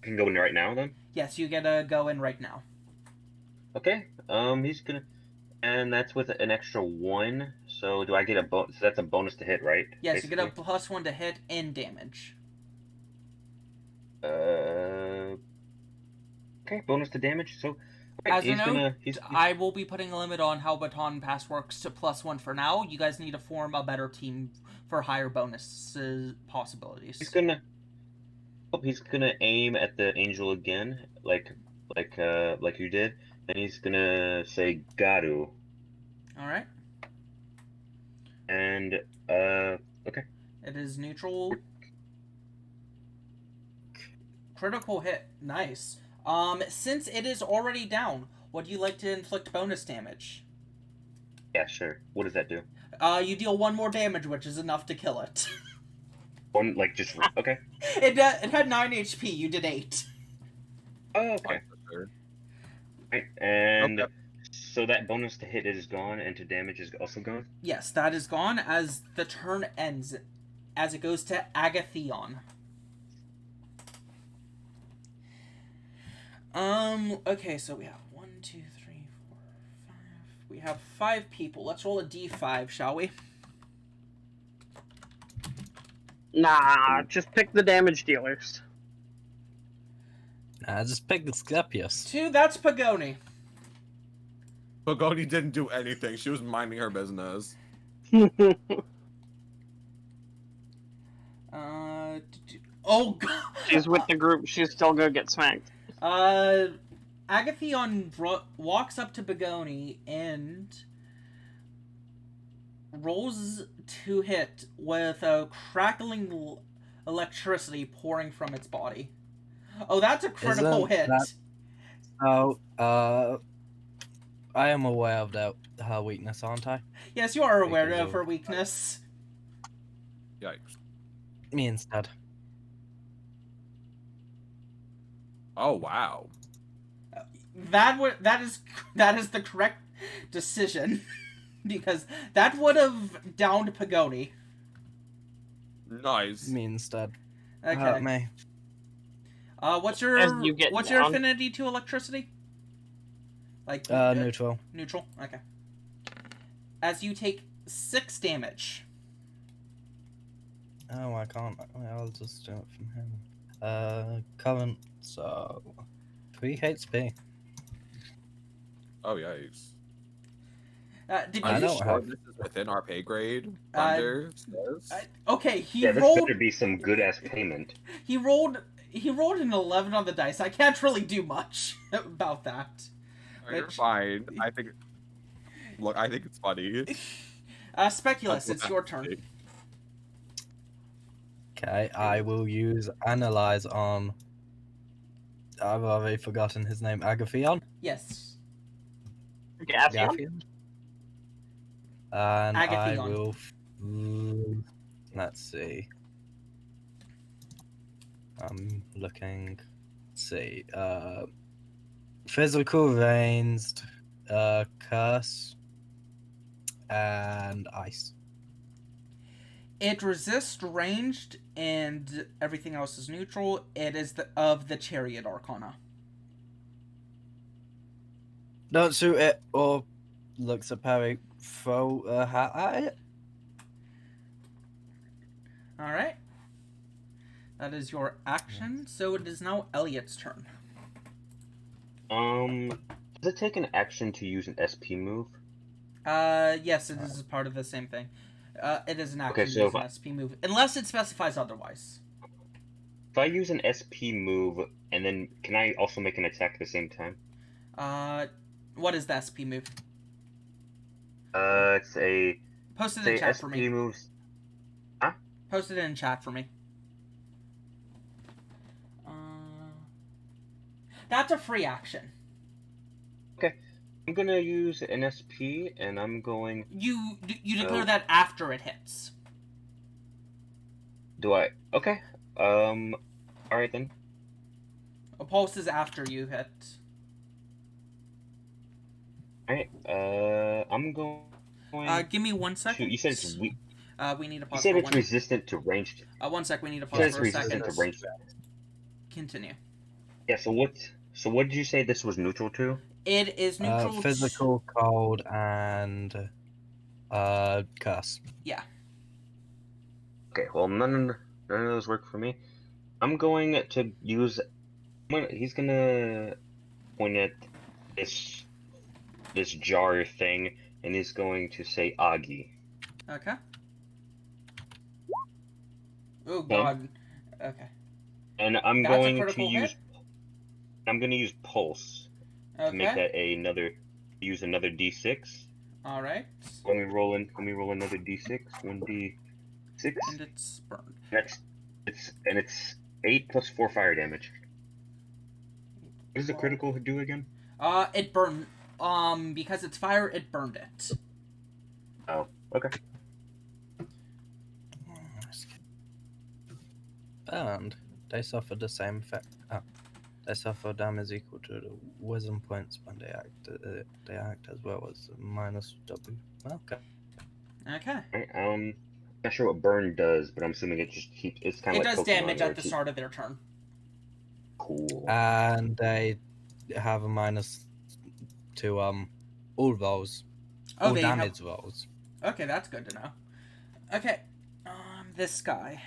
can go in right now then? Yes, you get to go in right now. Okay. He's gonna, and that's with an extra 1. So do I get a bonus? So that's a bonus to hit, right? Yes, basically? you get a +1 to hit and damage. Okay, bonus to damage. So as a note, I will be putting a limit on how baton pass works to +1 for now. You guys need to form a better team for higher bonus possibilities. He's gonna aim at the angel again, like you did, and he's gonna say Garu. All right. And okay. It is neutral. Critical hit. Nice. Since it is already down, Would you like to inflict bonus damage? Yeah, sure. What does that do? You deal 1 more damage, which is enough to kill it. One, like, just... Okay. It had 9 HP, you did 8. Oh, okay. Sure. Right, and Okay. so that bonus to hit is gone, and to damage is also gone? Yes, that is gone as the turn ends, as it goes to Agatheon. Okay, so we have 1, 2, 3, 4, 5. We have 5 people. Let's roll a d5, shall we? Nah, just pick the damage dealers. Just pick Asclepius. 2, that's Pagoni. Pagoni didn't do anything. She was minding her business. Oh, God. She's with the group. She's still gonna get smacked. Agatheon walks up to Pagoni and rolls to hit with a crackling electricity pouring from its body. Oh, that's a critical hit. Oh, I am aware of her weakness, aren't I? Yes, you are aware of her weakness. Yikes. Me instead. Oh, wow. That is the correct decision. Because that would have downed Pagoni. Nice. Me instead. Okay. Me. What's your down. affinity to electricity? Like Neutral. Neutral. Okay. As you take 6 damage. Oh, I can't. I'll just do it from him. Current. So 3 HP. Oh, yikes. Did Are you? you sure this is within our pay grade? Thunder says? Okay, he Yeah, this rolled. better be some good-ass payment. He rolled an 11 on the dice. I can't really do much about that. You're fine. I think it's funny. Speculous, it's your turn. Okay, I will use Analyze on. I've already forgotten his name. Agatheon? Yes. Agatheon? And I Agatheon. will. Let's see. I'm looking. Let's see. Physical ranged, curse, and ice. It resists ranged, and everything else is neutral. It is of the Chariot Arcana. Don't shoot it or looks at Perry. Throw a hat at it. Alright. That is your action, so it is now Eliot's turn. Does it take an action to use an SP move? Yes, it is part of the same thing. It is an action Okay, so to use an SP move, unless it specifies otherwise. If I use an SP move, and then can I also make an attack at the same time? What is the SP move? It's a... Post it in chat SP for me. moves... Post it in chat for me. That's a free action. Okay. I'm gonna use an SP, and I'm going... You declare that after it hits. Do I? Okay. Alright then. A pulse is after you hit. Alright, I'm going... Give me 1 second. Shoot, you said it's weak. We need to You pause said for it's one. resistant to ranged... 1 sec, we need to You pause said it's for a second. resistant to ranged... Continue. Yeah, so what did you say this was neutral to? It is neutral. Physical, cold, and curse. Yeah. Okay, well, none of those work for me. I'm going to use... He's gonna point at this jar thing, and he's going to say Agi. Okay. Oh god. Okay. And I'm That's a going to critical use... hit? I'm going to use Pulse to make Okay. that use another D6. All right. Let me roll another D6. 1D6. And it's burned. It's 8 plus 4 fire damage. What does the critical do again? It burned. Because it's fire, it burned it. Oh, okay. Burned. They suffer the same effect. Oh. They suffer damage equal to the wisdom points when they act as well as minus W. Okay. Okay. Not sure what burn does, but I'm assuming it just keeps. It's kind It of like does Pokemon, damage where at it the keeps- start of their turn. Cool. And they have a minus to all rolls. Oh, all they damage rolls. Okay, that's good to know. Okay, this guy.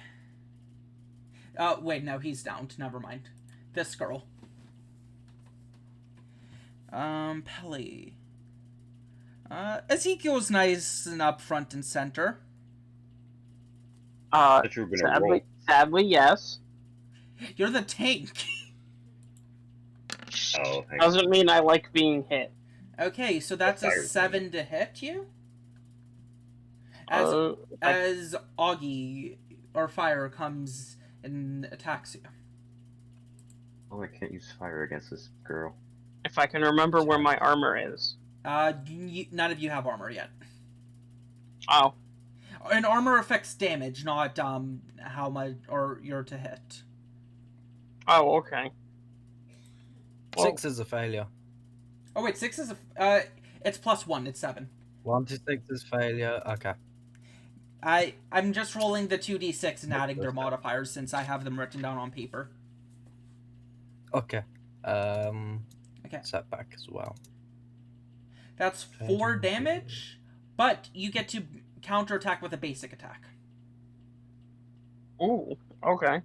Wait, no, he's downed. Never mind. This girl. Pelly. Ezekiel's nice and up front and center. That you were gonna roll. Sadly, yes. You're the tank. Oh, thanks. Doesn't mean I like being hit. Okay, so that's a Fire 7 to hit you? I- As Augie, or Fire, comes and attacks you. Oh, I can't use fire against this girl. if I can remember where my armor is. None of you have armor yet. Oh, And armor affects damage, not how much or you're to hit. oh, okay. Well, 6 is a failure. Oh wait, 6 is a it's +1. It's 7. 1 to 6 is failure. Okay. I'm just rolling the 2d6 and adding their modifiers since I have them written down on paper. Okay. Okay. Setback as well. That's 4 damage, but you get to counterattack with a basic attack. Ooh, okay.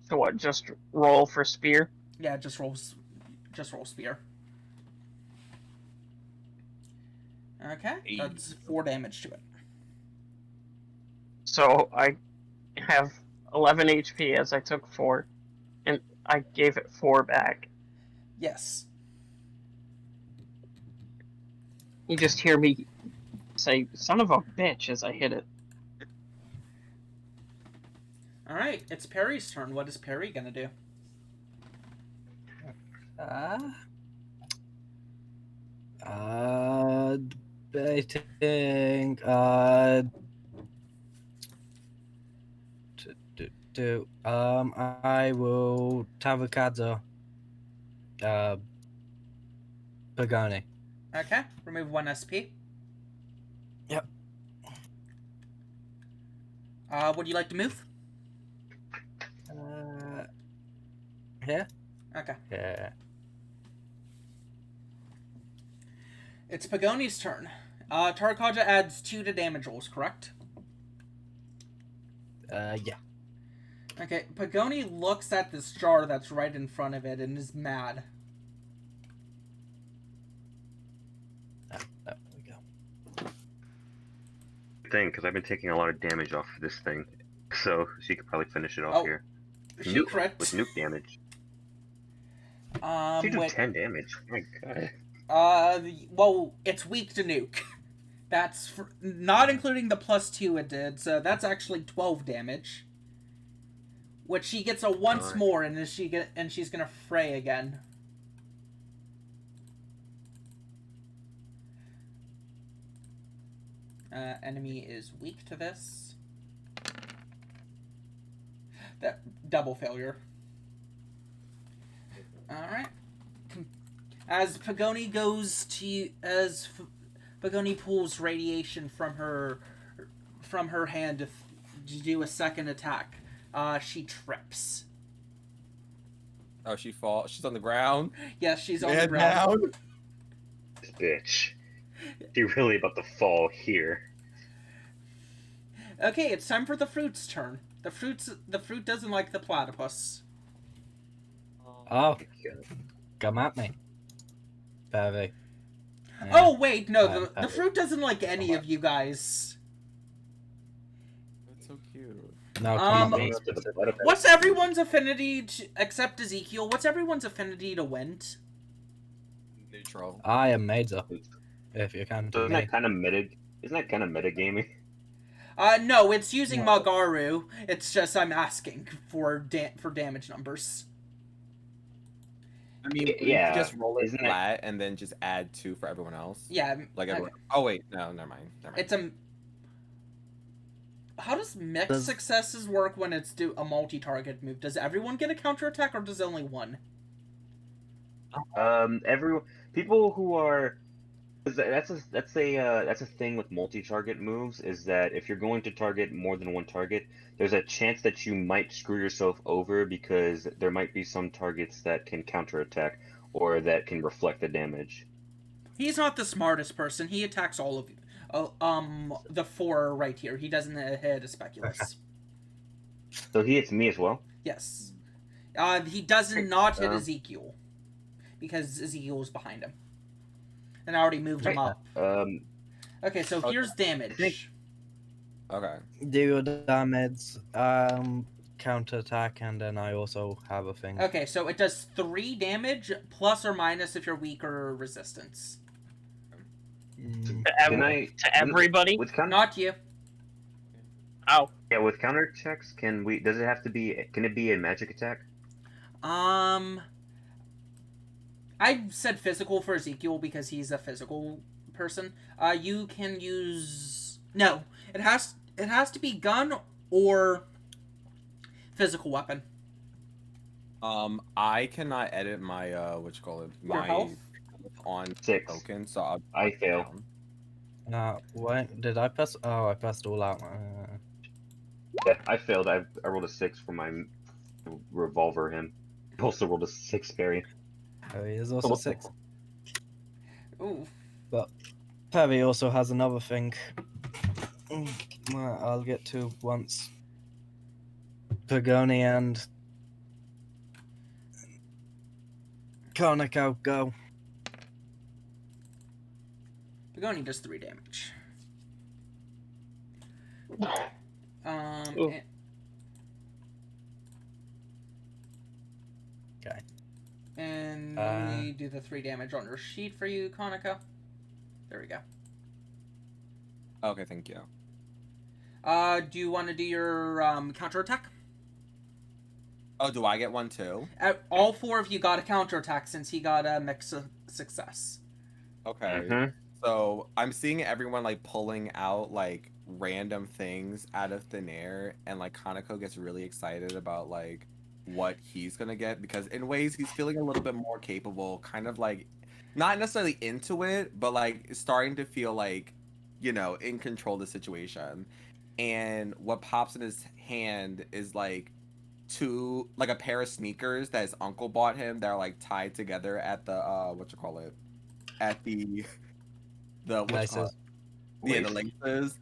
So what? Just roll for spear? Yeah, just roll spear. Okay, that's 4 damage to it. So I have 11 HP as I took 4, and I gave it 4 back. Yes. You just hear me say, "Son of a bitch," as I hit it. Alright, it's Perry's turn. What is Perry gonna do? Debating. I will Tavakadza. Pagoni. Okay, remove 1 SP. Yep. Would you like to move? Here? Okay. Yeah. It's Pagoni's turn. Tarkaja adds 2 to damage rolls, correct? Yeah. Okay, Pagoni looks at this jar that's right in front of it and is mad. There we go. Good thing, because I've been taking a lot of damage off of this thing, so she could probably finish it off here. She Nuke, crits. with nuke damage. She did wait. 10 damage. Oh my god. Well, it's weak to nuke. That's not including the +2 it did, so that's actually 12 damage. Which she gets a once more, and she's gonna fray again. Enemy is weak to this. That double failure. Alright. As Pagoni Pagoni pulls radiation from her hand to do a second attack, she trips. Oh, she falls. She's on the ground. Yes, she's on the Head ground. down. This bitch. She really about to fall here. Okay, it's time for the fruit's turn. The fruit doesn't like the platypus. Oh, come at me. Perry. Yeah. Oh wait, no, the fruit doesn't like any of you guys. That's so cute. No, come at me. What's everyone's affinity to, except Ezekiel? What's everyone's affinity to wind? Neutral. I am Major. If you can So to isn't me. that kind of metagaming? No, it's using No. Magaru. It's just I'm asking for damage numbers. I mean, Yeah, you just roll it isn't it? flat and then just add 2 for everyone else. Yeah. Like everyone. Oh wait, no, never mind. It's a. How does mixed Does- successes work when it's a multi-target move? Does everyone get a counterattack or does only one? Everyone, people who are, that's a thing with multi-target moves, is that if you're going to target more than one target, there's a chance that you might screw yourself over because there might be some targets that can counterattack or that can reflect the damage. He's not the smartest person. He attacks all of you. The 4 right here. He doesn't hit a speculous. So he hits me as well. Yes. He does not hit Um, Ezekiel because Ezekiel was behind him, and I already moved him up. Okay, so here's damage. Okay. Do your damage, counterattack, and then I also have a thing. Okay, so it does 3 damage plus or minus if you're weak or resistance. Mm, To everybody? With counter, Not you. Oh, yeah, with counter checks, does it have to be? Can it be a magic attack? I said physical for Ezekiel because he's a physical person. You can use no. It has to be gun or physical weapon. I cannot edit my Your health? on 6. token, so I fail. what did I press? Oh, I pressed all out. Yeah, I failed. I rolled a 6 for my revolver. Him. I also rolled a 6 Perry. Perry is also 6. Ooh. Perry also has another thing. Well, I'll get to once. Pagoni and Kaneko go. Pagoni does 3 damage. Ooh. Okay. And let me do the 3 damage on your sheet for you, Kaneko. There we go. Okay, thank you. Do you want to do your counterattack? Oh, do I get one too? All 4 of you got a counterattack since he got a mix success. Okay. Mhm. So I'm seeing everyone like pulling out like random things out of thin air, and like Kaneko gets really excited about like what he's gonna get because in ways he's feeling a little bit more capable, kind of like not necessarily into it, but like starting to feel like, you know, in control of the situation. And what pops in his hand is like a pair of sneakers that his uncle bought him that are like tied together at the at the Laces. yeah, the laces.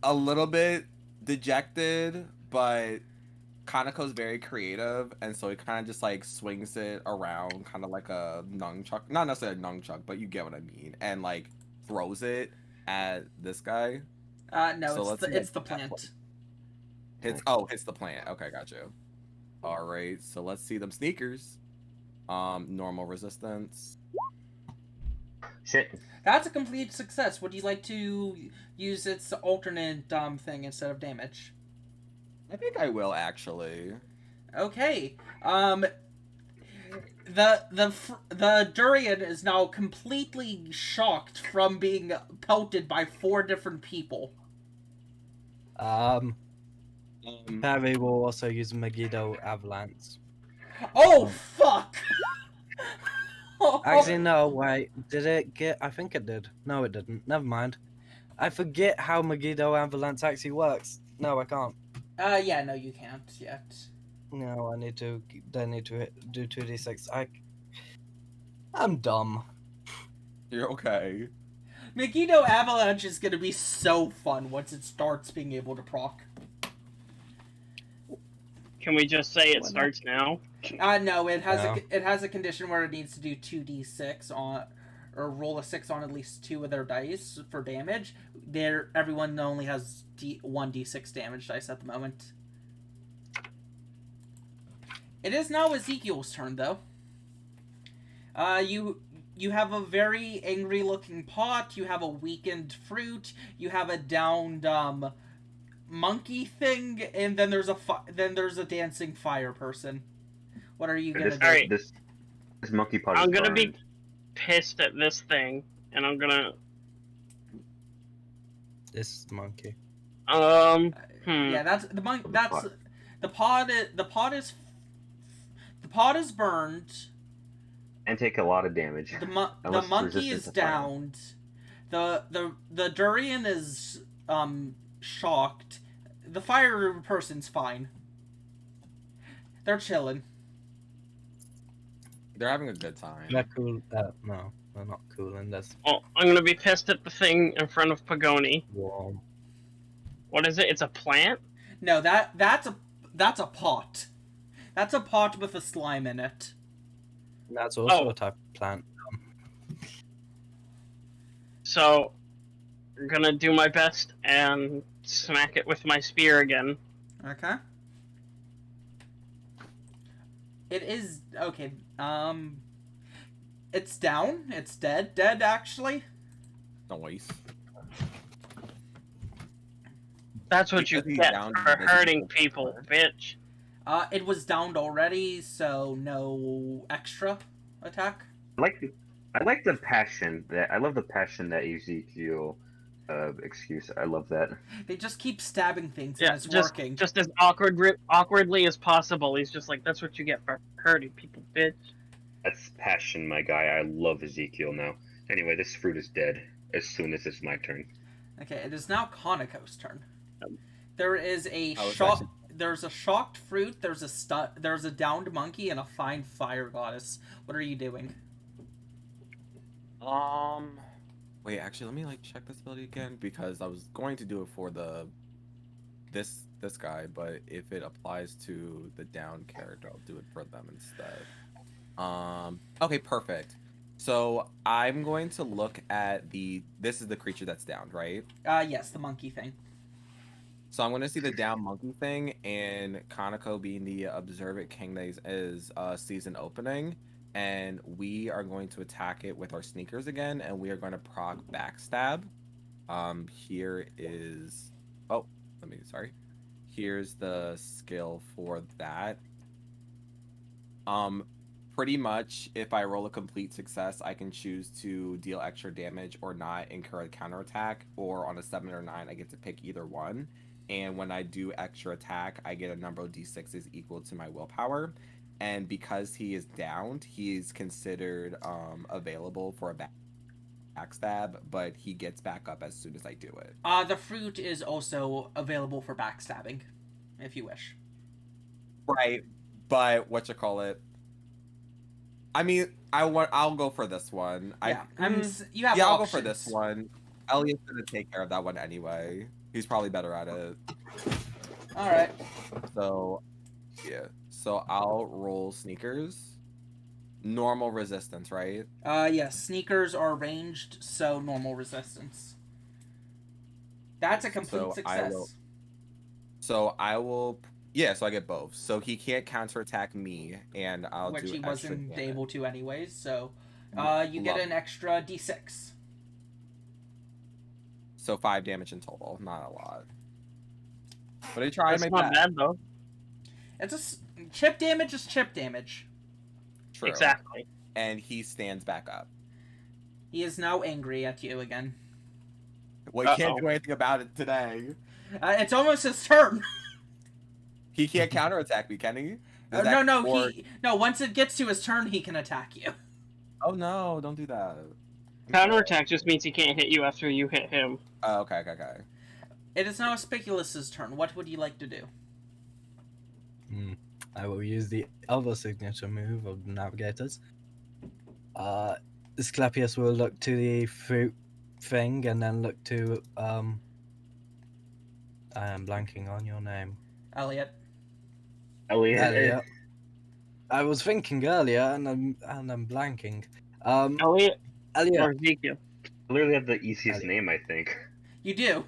A little bit dejected, but Kaneko's very creative, and so he kind of just like swings it around, kind of like a nunchuck, not necessarily a nunchuck, but you get what I mean, and like throws it at this guy. No, So let's see, it's like, the plant. Hits the plant. Okay, got you. All right, so let's see them sneakers. Normal resistance. Shit. That's a complete success. Would you like to use its alternate thing instead of damage? I think I will actually. Okay. The durian is now completely shocked from being pelted by 4 different people. Perry will also use Megiddo Avalanche. Oh fuck! Actually, no, wait. Did it get. I think it did. No, it didn't. Never mind. I forget how Megiddo Avalanche actually works. No, I can't. Yeah, no, you can't yet. No, I need to do 2d6. I'm dumb. You're okay. Megiddo Avalanche is gonna be so fun once it starts being able to proc. can we just say it starts now? No, it has No. it has a condition where it needs to do 2d6 on, or roll a 6 on at least 2 of their dice for damage. Everyone only has 1d6 damage dice at the moment. It is now Ezekiel's turn, though. You have a very angry looking pot. You have a weakened fruit. You have a downed monkey thing, and then there's a dancing fire person. What are you gonna do? Alright. This monkey pot is I'm gonna be burned. pissed at this thing, and I'm gonna This is the monkey. Yeah, that's the monk. That's pot. the pod. The pod is burned. And take a lot of damage. The Unless monkey resistant is to fire. downed. The durian is shocked. The fire person's fine. They're chilling. They're having a good time. They're cool. No, they're not cool, and that's well, I'm gonna be pissed at the thing in front of Pagoni. warm. What is it? It's a plant? No, that's a pot. That's a pot with a slime in it. And that's also Oh. a type of plant. So, I'm gonna do my best and smack it with my spear again. Okay. It is okay. It's down. It's dead. Dead actually. Noise. That's what you Because he's get down, for he doesn't hurting get people, hurt. bitch. It was downed already, so no extra attack. I like the passion that I love the passion that Ezekiel excuse. I love that. They just keep stabbing things Yeah, and it's working. just as awkwardly as possible. He's just like, that's what you get for hurting people, bitch. That's passion, my guy. I love Ezekiel now. Anyway, this fruit is dead as soon as it's my turn. Okay, it is now Kaneko's turn. Um, There is a Oh, it's shock. actually- There's a shocked fruit. There's a downed monkey and a fine fire goddess. What are you doing? Wait, actually, let me like check this ability again because I was going to do it for this guy, but if it applies to the down character, I'll do it for them instead. Okay, perfect. So I'm going to look at this is the creature that's downed, right? Yes, the monkey thing. So I'm going to see the down monkey thing, and Kaneko being the observant king that is season opening, and we are going to attack it with our sneakers again, and we are going to proc backstab. Here is here's the skill for that. Pretty much, if I roll a complete success, I can choose to deal extra damage or not incur a counterattack, or on a 7 or 9, I get to pick either one. And when I do extra attack, I get a number of d6s equal to my willpower. And because he is downed, he's considered available for a backstab, but he gets back up as soon as I do it. The fruit is also available for backstabbing, if you wish. Right, but I mean, I'll go for this one. Yeah, you have I'll go options. for this one. Eliot's gonna take care of that one anyway. He's probably better at it. All right. So, yeah. So I'll roll sneakers. Normal resistance, right? Yes, sneakers are ranged, so normal resistance. That's a complete So success. So I get both. So he can't counterattack me, and I'll Which do he extra wasn't damage. able to anyways, so you get Love an extra d6. So 5 damage in total, not a lot. But I try to That's make not that bad, though. It's chip damage is chip damage. true. Exactly. And he stands back up. He is now angry at you again. Well, he can't do anything about it today. It's almost his turn. He can't counterattack me, can he? No. Once it gets to his turn, he can attack you. Oh no! Don't do that. Counterattack just means he can't hit you after you hit him. Oh, okay. It is now Asclepius's turn. What would you like to do? I will use the other signature move of the Navigators. Asclepius will look to the fruit thing and then look to I am blanking on your name. Eliiot. Eliiot. I was thinking earlier and I'm blanking. Eliiot or Eliiot, Ezekiel. I literally have the easiest name, I think. You do.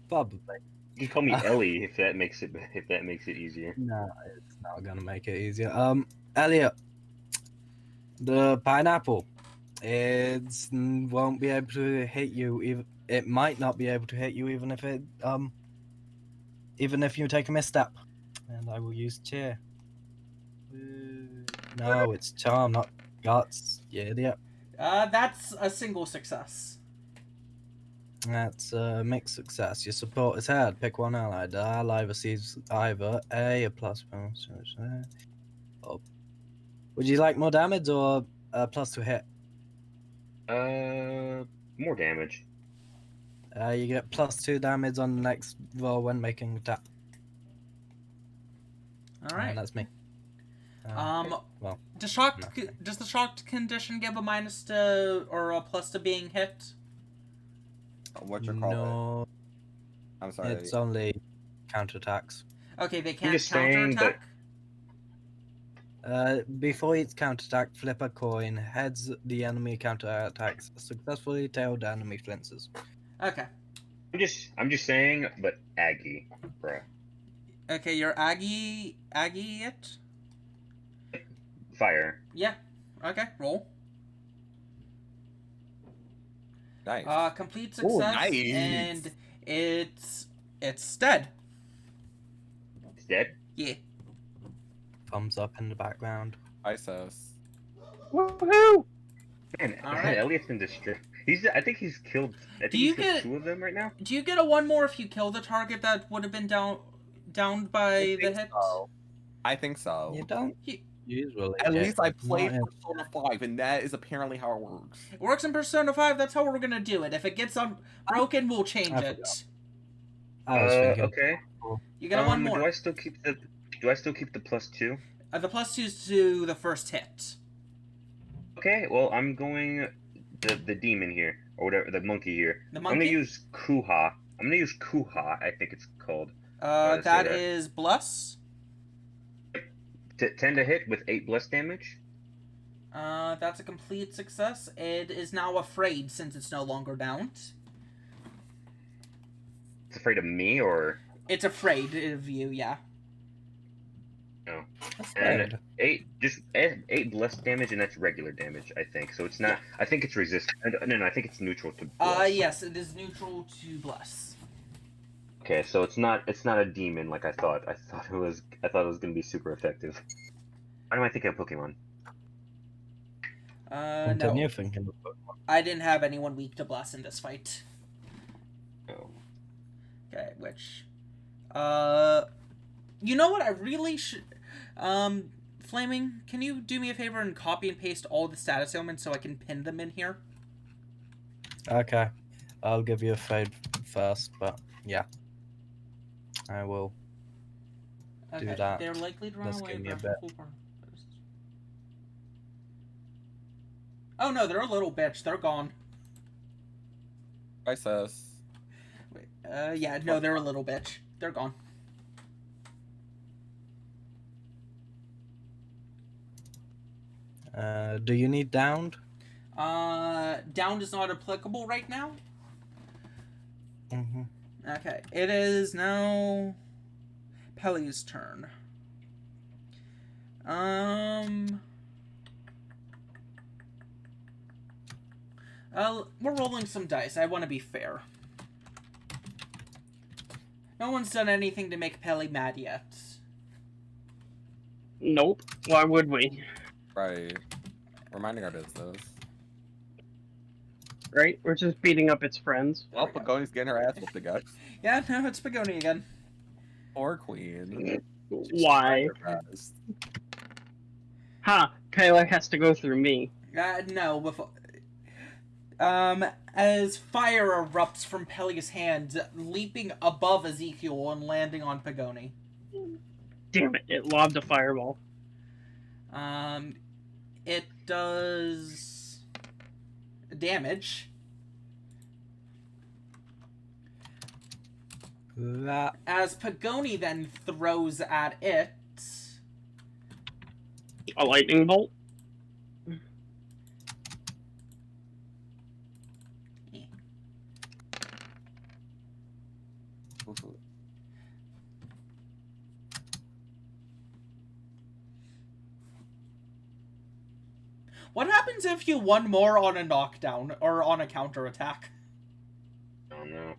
probably. You can call me Ellie if that makes it easier. No, it's not gonna make it easier. Eliiot, the pineapple, it won't be able to hit you. It might not be able to hit you even if you take a misstep. And I will use cheer. No, it's charm, not Guts, you idiot. That's a single success. That's a mixed success. You support his head. Pick one ally. The ally receives either a plus bonus. Or... Would you like more damage or a plus to hit? More damage. You get +2 damage on the next roll when making attack. All right. And that's me. Well, does the shocked condition give a minus to or a plus to being hit? What you call it? no, I'm sorry. it's only counterattacks. Okay, they can't just saying that- counterattack. Before each counterattack, flip a coin. Heads, the enemy counterattacks successfully. Tail, the enemy flinches. Okay. I'm just saying, but Aggie, bruh. Okay, you're Aggie it? Fire. Yeah. Okay, roll. Nice. Complete success, Ooh, nice. and it's dead. It's dead? Yeah. Thumbs up in the background. ISOS. Woohoo! Man, All right. Eliot's been destroyed. I think he's killed. I think Do you he's killed get- 2 of them right now. Do you get a one more if you kill the target that would have been downed by I the think hit? so. I think so. You don't He- usually. At get least I played not- Persona 5, and that is apparently how it works. It works in Persona 5, that's how we're gonna do it. If it gets broken, we'll change I it. forgot. I was thinking. Okay. You get a one more. Do I still keep the +2? The +2's to the first hit. Okay. Well, I'm going the demon here, or whatever, the monkey here. The I'm monkey? gonna use Kuha. I think it's called. That say that. is Bless. 10 to hit with 8 bless damage. That's a complete success. It is now afraid since it's no longer downed. It's afraid of me, or It's afraid of you, yeah. no? That's And good. 8 bless damage, and that's regular damage, I think. So it's not. I think it's resistant. No, I think it's neutral to. Bless. Yes, it is neutral to Bless. Okay, so it's not a demon like I thought. I thought it was gonna be super effective. Why am I thinking of Pokemon? Continue No. thinking of Pokemon. I didn't have anyone weak to Bless in this fight. Oh. Okay, which... You know what? I really should... Flaming, can you do me a favor and copy and paste all the status ailments so I can pin them in here? Okay, I'll give you a fade first, but yeah, I will. Okay, that. they're likely to run Let's away. give me a but- Oh no, they're a little bitch. They're gone. ISOS. Wait, yeah, no, they're a little bitch. They're gone. Do you need downed? Down is not applicable right now. Mm-hmm. Okay, it is now Pelly's turn. We're rolling some dice. I want to be fair. No one's done anything to make Pelly mad yet. Nope. Why would we? Right. Reminding our business. Right? We're just beating up its friends. Well, Pagoni's getting her ass whooped again. Yeah, no, it's Pagoni again. Poor queen. Why? Her best. Ha! Pele has to go through me. No, before... as fire erupts from Pelly's hand, leaping above Ezekiel and landing on Pagoni. Damn it, it lobbed a fireball. It does... damage. That As Pagoni then throws at it... A lightning bolt? What happens if you won more on a knockdown or on a counterattack? Oh no.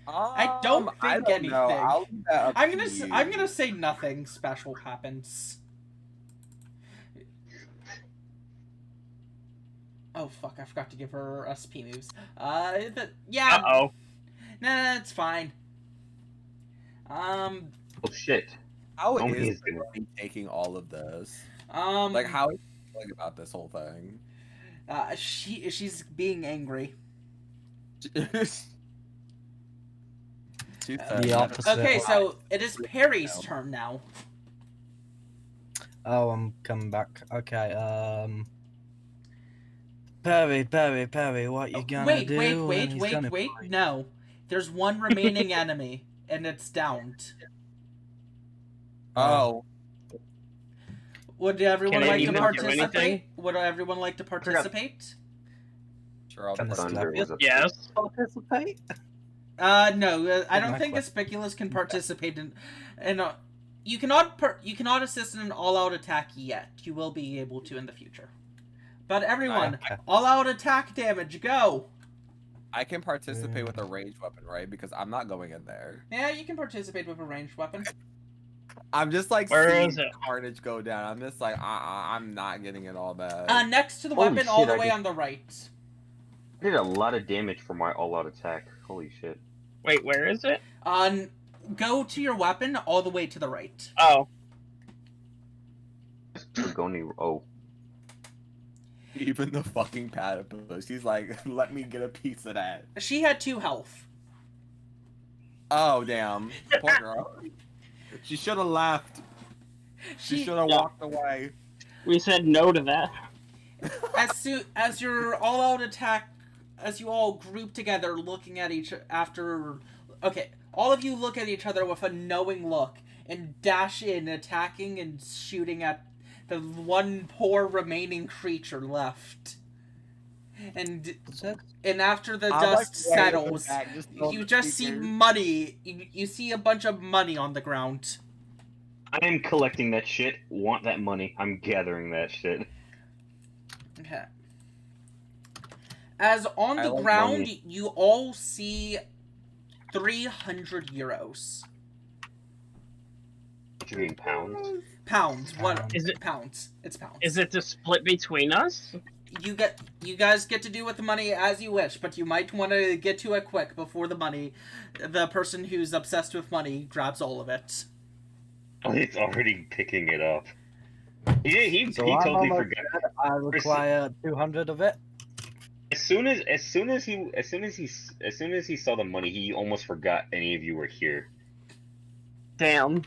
I don't think I don't know. anything. I'll leave that up I'm to gonna you. I'm gonna say nothing special happens. Oh fuck! I forgot to give her SP moves. Yeah. Uh-oh. Nah, it's fine. Oh shit. How Oh, is he's gonna- he taking all of this? Um. Like, how is he feeling about this whole thing? She's being angry. She's The opposite. Okay, so it is Perry's turn now. Oh, I'm coming back. Okay, Perry, what you gonna Wait, do? wait, And he's wait, gonna wait. fight. No, there's one remaining enemy, and it's downed. Oh, Would everyone Can like to anyone do participate? anything? Would everyone like to participate? sure. I'll Can the Thunder Asclepius was a- Yes. participate? No, I don't my think question. Asclepius can participate in. You cannot assist in an all-out attack yet. You will be able to in the future. But everyone, Okay. all-out attack damage, go! I can participate with a ranged weapon, right? Because I'm not going in there. Yeah, you can participate with a ranged weapon. I'm just like Where seeing is it? carnage go down. I'm just like, I'm not getting it all that. Next to the Holy weapon, all shit, the I way just- on the right. I did a lot of damage for my all-out attack. Holy shit. Wait, where is it? Go to your weapon all the way to the right. Oh. Pagoni. Oh. Even the fucking platypus, he's like, let me get a piece of that. She had 2 health. Oh damn, poor girl. She should have left. She should have Yeah. walked away. We said no to that. As your all-out attack, as you all group together, looking at all of you look at each other with a knowing look and dash in, attacking and shooting at the one poor remaining creature left. And after the I'm, dust like, way in the settles, back, just you just see speakers. money. You see a bunch of money on the ground. I'm collecting that shit. Want that money. I'm gathering that shit. Okay. As on I the like ground, money. you all see 300 euros. What you mean, pounds? Pounds. What? Is it- pounds? It's pounds. Is it to split between us? You guys get to do with the money as you wish, but you might want to get to it quick before the person who's obsessed with money grabs all of it. Oh, it's already picking it up. He So I'm totally almost forgot. dead. I require 200 of it. As soon as he saw the money, he almost forgot any of you were here. Damn.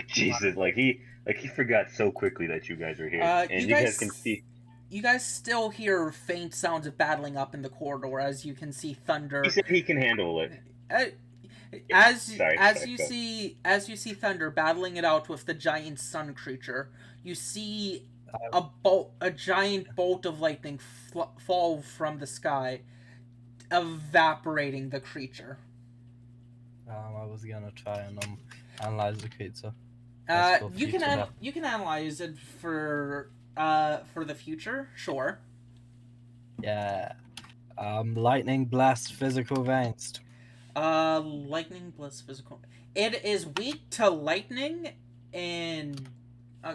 Jesus, he forgot so quickly that you guys are here, and you you guys guys can see. You guys still hear faint sounds of battling up in the corridor as you can see thunder. He said he can handle it. As you go. see thunder battling it out with the giant sun creature, you see a giant bolt of lightning fall from the sky, evaporating the creature. I was gonna try and analyze the creature. You can analyze it for the future, sure. Yeah. Lightning blast physical advanced. Lightning plus physical. It is weak to lightning and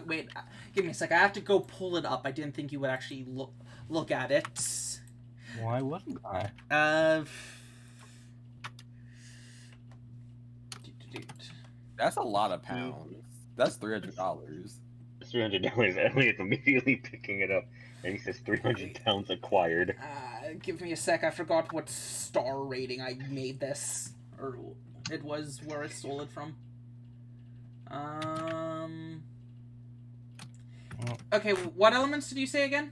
wait, give me a sec. I have to go pull it up. I didn't think you would actually look at it. Why wouldn't I? That's a lot of pounds. That's $300. It's $300. Eliot's immediately picking it up, and he says 300 pounds acquired. Give me a sec. I forgot what star rating I made this, or it was where I stole it from. Okay, what elements did you say again?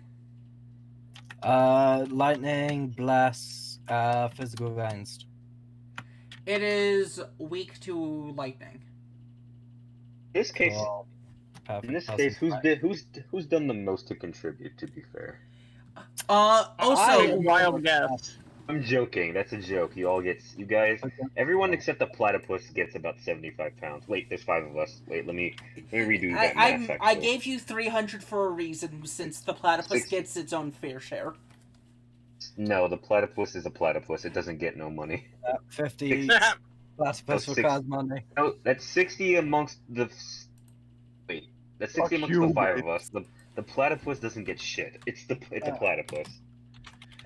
Lightning blast physical advanced. It is weak to lightning. In this case, Oh, perfect. in this That's case, fine. who's done the most to contribute? To be fair, Also, Wild guess. I'm joking. That's a joke. You guys, everyone except the platypus gets about 75 pounds. Wait, there's 5 of us. Wait, let me redo that math. I actually. gave you 300 for a reason, since the platypus 6 gets its own fair share. No, the platypus is a platypus. It doesn't get no money. 50 platypus Oh, requires money. No, that's 60 amongst the. Wait, that's 60 Fuck amongst the you, 5 of us. The platypus doesn't get shit. It's a platypus.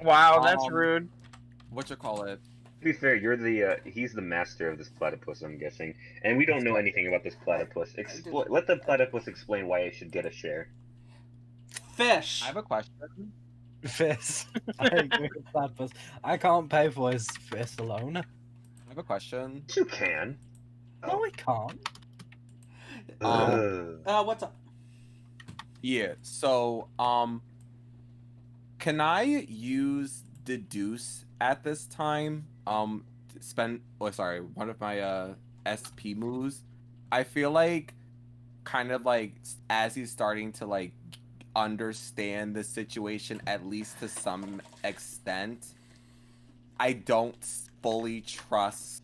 Wow, that's rude. What you call it? To be fair, you're the he's the master of this platypus, I'm guessing, and we don't know anything about this platypus. Let the platypus explain why it should get a share. Fish. I have a question. Fizz. I agree with Platypus. I can't pay for his fist alone. I have a question. You can. No, I can't. What's up? Yeah. So, can I use deduce at this time? One of my SP moves. I feel like, kind of like as he's starting to like understand the situation, at least to some extent, I don't fully trust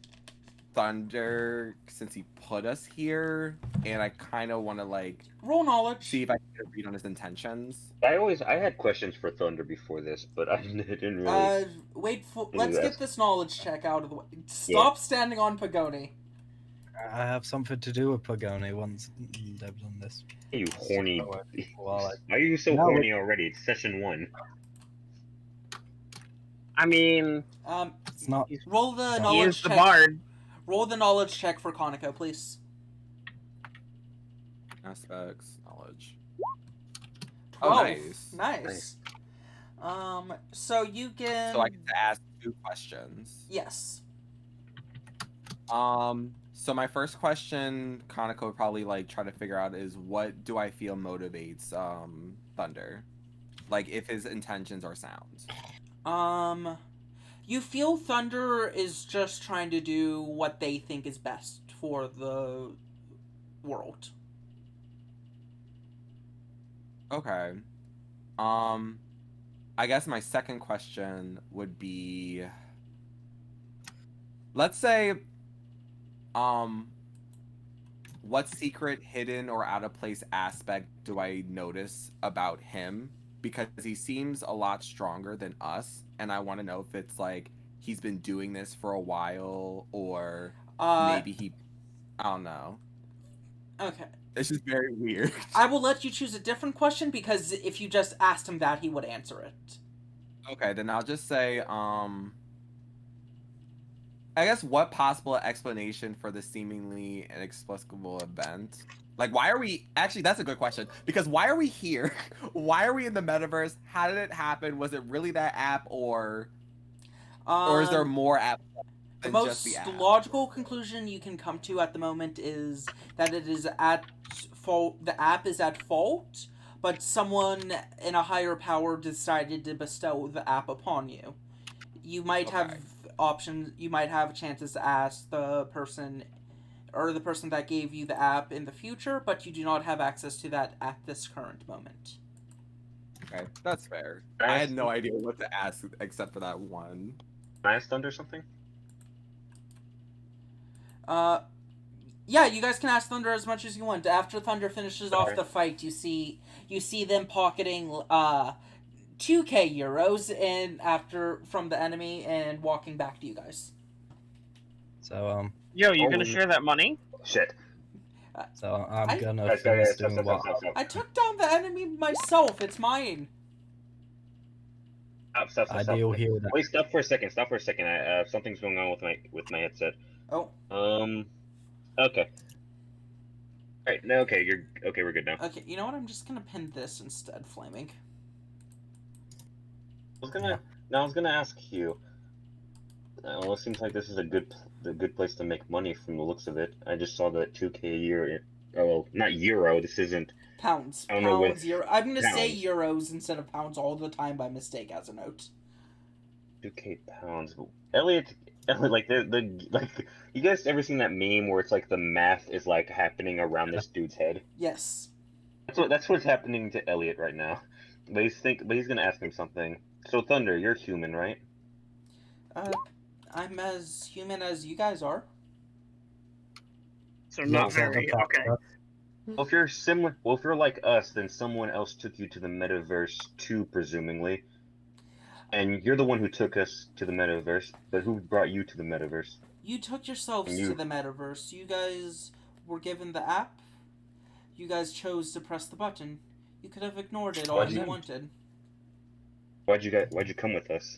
Thunder since he put us here, and I kind of want to like Roll knowledge. see if I can read on his intentions. I had questions for Thunder before this, but I didn't really. Let's get this knowledge check out of the way. Stop standing on Pagoni. I have something to do with Pagoni once they've done this. You horny. Well, Why are you so No, horny already? It's session 1. I mean, it's not. Roll the he knowledge is the check. bard. Roll the knowledge check for Kaneko, please. Aspects, knowledge. 12. Oh, nice. Nice. So you can. So I get to ask 2 questions. Yes. So my first question, Kaneko would probably like try to figure out is what do I feel motivates Thunder, like if his intentions are sound. You feel Thunder is just trying to do what they think is best for the world. Okay. I guess my second question would be, let's say, what secret, hidden, or out of place aspect do I notice about him? Because he seems a lot stronger than us, and I want to know if it's like he's been doing this for a while, or maybe I don't know. Okay. It's just very weird. I will let you choose a different question, because if you just asked him that, he would answer it. Okay, then I'll just say, I guess what possible explanation for the seemingly inexplicable event? Like, why are we... Actually, that's a good question. Because why are we here? Why are we in the metaverse? How did it happen? Was it really that app, or is there more apps The than just the most app? logical conclusion you can come to at the moment is that it is at fault. The app is at fault, but someone in a higher power decided to bestow the app upon you. You might have options. You might have chances to ask the person or the person that gave you the app in the future, but you do not have access to that at this current moment. Okay, that's fair. I had no idea what to ask except for that one. Can I ask Thunder something? Yeah, you guys can ask Thunder as much as you want. After Thunder finishes off the fight, you see them pocketing 2k euros from the enemy and walking back to you guys. So Yo, you gonna share that money? Shit. So I'm gonna finish doing what. I took down the enemy myself. It's mine. Stop. I deal here. Wait, stop for a second. Something's going on with my headset. Oh. Okay. Alright, no, okay, we're good now. Okay, you know what? I'm just gonna pin this instead, Flaming. I was gonna ask you. Well, it seems like this is a good place to make money from the looks of it. I just saw that 2k a year. Oh, well, not euro. This isn't pounds. I don't know what. Euro. I'm gonna say euros instead of pounds all the time by mistake as a note. 2k pounds. Eliiot, like you guys ever seen that meme where it's like the math is like happening around this dude's head? Yes. That's what's happening to Eliiot right now. But he's gonna ask him something. So Thunder, you're human, right? I'm as human as you guys are. So not very. Okay. Well, if you're like us, then someone else took you to the metaverse too, presumably. And you're the one who took us to the metaverse, but who brought you to the metaverse? You took yourselves to the metaverse. You guys were given the app. You guys chose to press the button. You could have ignored it all you wanted. Why'd you come with us?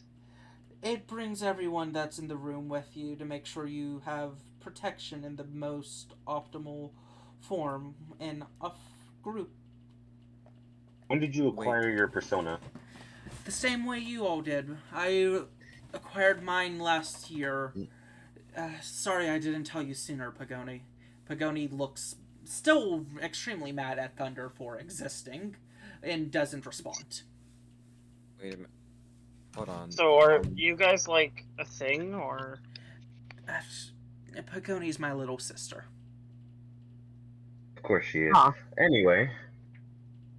It brings everyone that's in the room with you to make sure you have protection in the most optimal form in a group. When did you Wait. acquire your persona? The same way you all did. I acquired mine last year. Sorry I didn't tell you sooner, Pagoni. Pagoni looks still extremely mad at Thunder for existing and doesn't respond. Wait a minute. Hold on. So are you guys like a thing, or? Pagoni's my little sister. Of course she is. Huh. Anyway,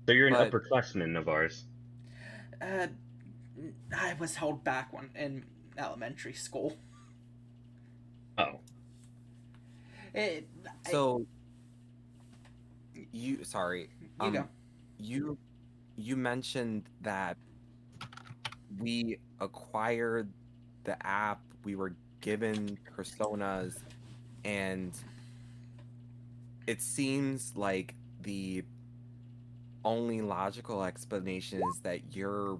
so you're an But- upperclassman of ours. I was held back in elementary school. Oh. So you sorry. You go. You mentioned that we acquired the app, we were given personas, and it seems like the only logical explanation is that you're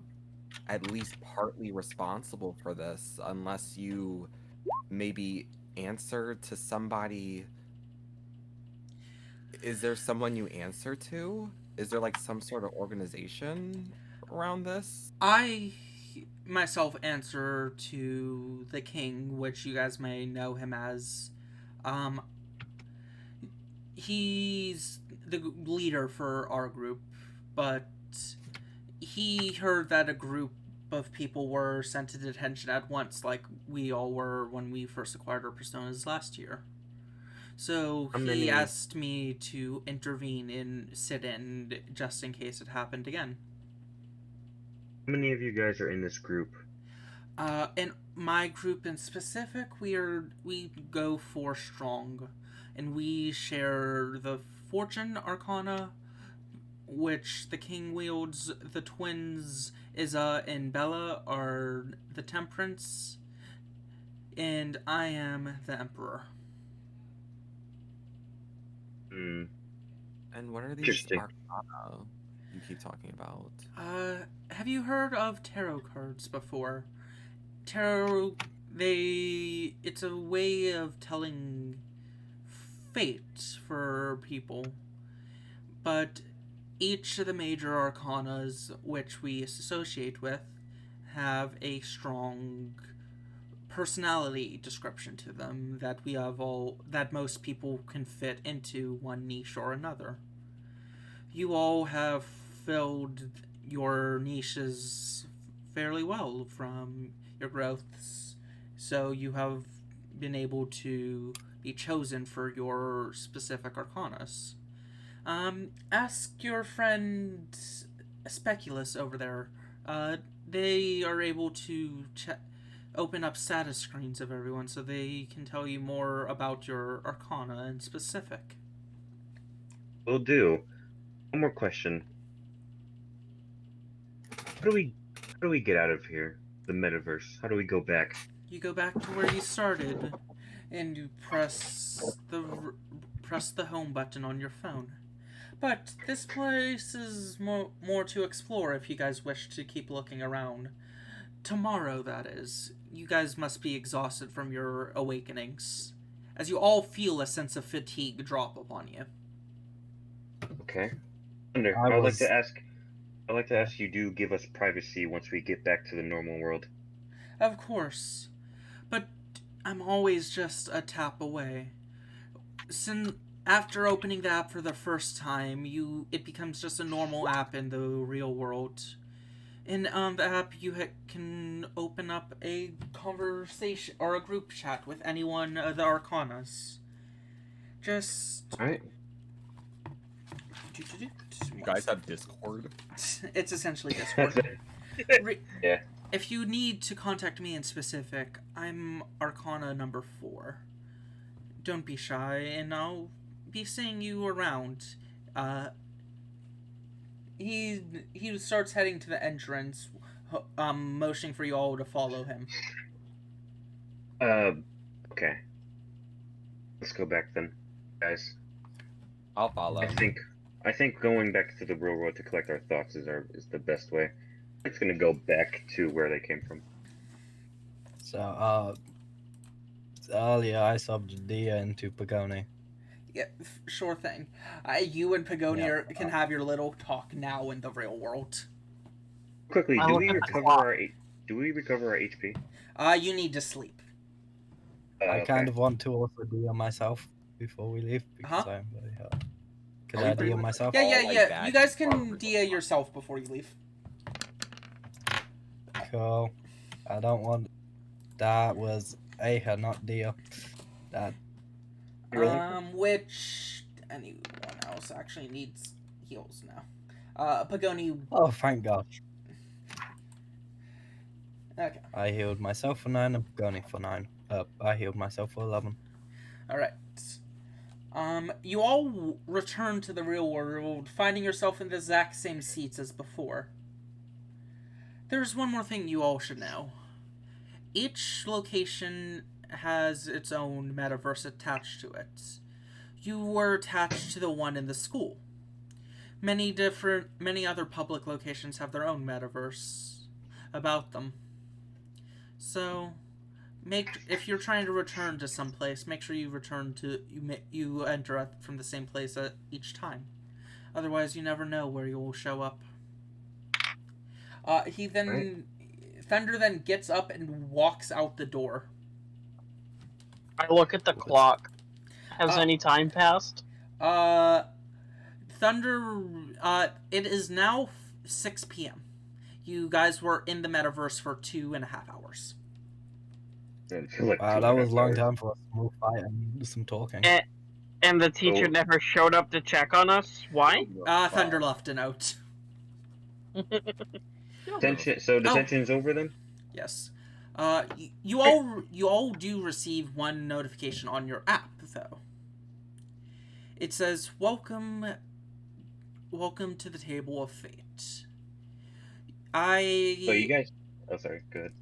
at least partly responsible for this, unless you maybe answer to somebody. Is there someone you answer to? Is there like some sort of organization around this? I myself answer to the king, which you guys may know him as. He's the leader for our group, but he heard that a group of people were sent to detention at once, like we all were when we first acquired our personas last year. So he asked me to intervene and sit in just in case it happened again. How many of you guys are in this group? In my group in specific, we go 4 strong, and we share the Fortune Arcana, which the king wields. The twins Iza and Bella are the Temperance, and I am the Emperor. Hmm. And what are these Interesting. arcana you keep talking about? Have you heard of tarot cards before? Tarot, it's a way of telling fate for people, but each of the major arcanas which we associate with have a strong personality description to them that most people can fit into one niche or another. You all have filled your niches fairly well from your growths, so you have been able to be chosen for your specific arcanas. Ask your friend Speculus over there. They are able to open up status screens of everyone, so they can tell you more about your arcana in specific. Will do. One more question. How do we get out of here? The metaverse. How do we go back? You go back to where you started, and you press the home button on your phone. But this place is more to explore if you guys wish to keep looking around. Tomorrow, that is. You guys must be exhausted from your awakenings, as you all feel a sense of fatigue drop upon you. Okay. Thunder, I I'd was- like to ask you do give us privacy once we get back to the normal world. Of course. But I'm always just a tap away. After opening the app for the first time, it becomes just a normal app in the real world. In the app, you can open up a conversation or a group chat with anyone of the Arcanas. Just... Alright. You guys have Discord? It's essentially Discord. Yeah. If you need to contact me in specific, I'm Arcana number 4. Don't be shy, and I'll be seeing you around. He starts heading to the entrance, motioning for you all to follow him. Okay. Let's go back then, guys. I'll follow. I think going back to the real world to collect our thoughts is the best way. It's gonna go back to where they came from. So, earlier I subbed Dia into Pagoni. Yeah, sure thing. You and Pagoni Yeah, can have your little talk now in the real world. Quickly, I do look we at the recover clock. our HP? You need to sleep. I Okay. kind of want to also Dia myself before we leave because Huh? I am very hurt. Could Are we I pretty Dia much myself? Yeah, all, like, yeah. back You guys in can the DA yourself before you leave. Cool. I don't want. That was Aha, not Dia. That. Really? Which anyone else actually needs heals now. Pagoni. Oh, thank God. Okay. I healed myself for 9 and Pagoni for 9. I healed myself for 11. All right. You all return to the real world, finding yourself in the exact same seats as before. There's one more thing you all should know. Each location has its own metaverse attached to it. You were attached to the one in the school. Many other public locations have their own metaverse about them. So, if you're trying to return to some place, make sure you you enter from the same place each time. Otherwise, you never know where you will show up. Thunder then gets up and walks out the door. I look at the clock. Has any time passed? Thunder, it is now 6 p.m. You guys were in the metaverse for 2.5 hours. Like Wow, that was a long time for a small fight and some talking. And the teacher Oh. never showed up to check on us? Why? Thunder left a note. Detention's over then? Yes. You all do receive one notification on your app, though. It says, welcome to the table of fate. You guys... Oh, sorry, go ahead.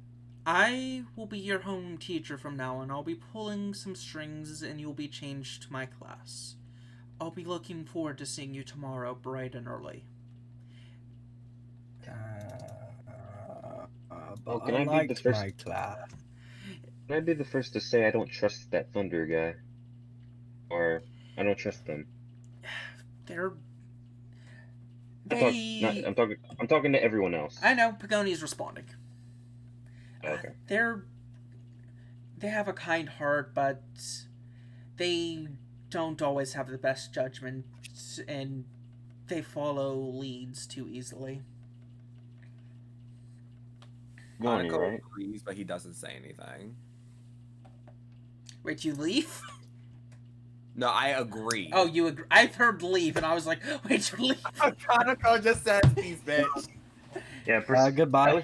I will be your home teacher from now on. I'll be pulling some strings and you'll be changed to my class. I'll be looking forward to seeing you tomorrow bright and early. But can I I be the liked first- my class. Can I be the first to say I don't trust that Thunder guy? Or I don't trust them. I'm talking to everyone else. I know, Pagoni's responding. Okay. They have a kind heart, but they don't always have the best judgment, and they follow leads too easily. Kaneko, Kaneko right? agrees, but he doesn't say anything. Wait, you leave? No, I agree. Oh, you agree? I've heard leave, and I was like, wait, you leave? Kaneko just says peace, bitch. Yeah, Goodbye.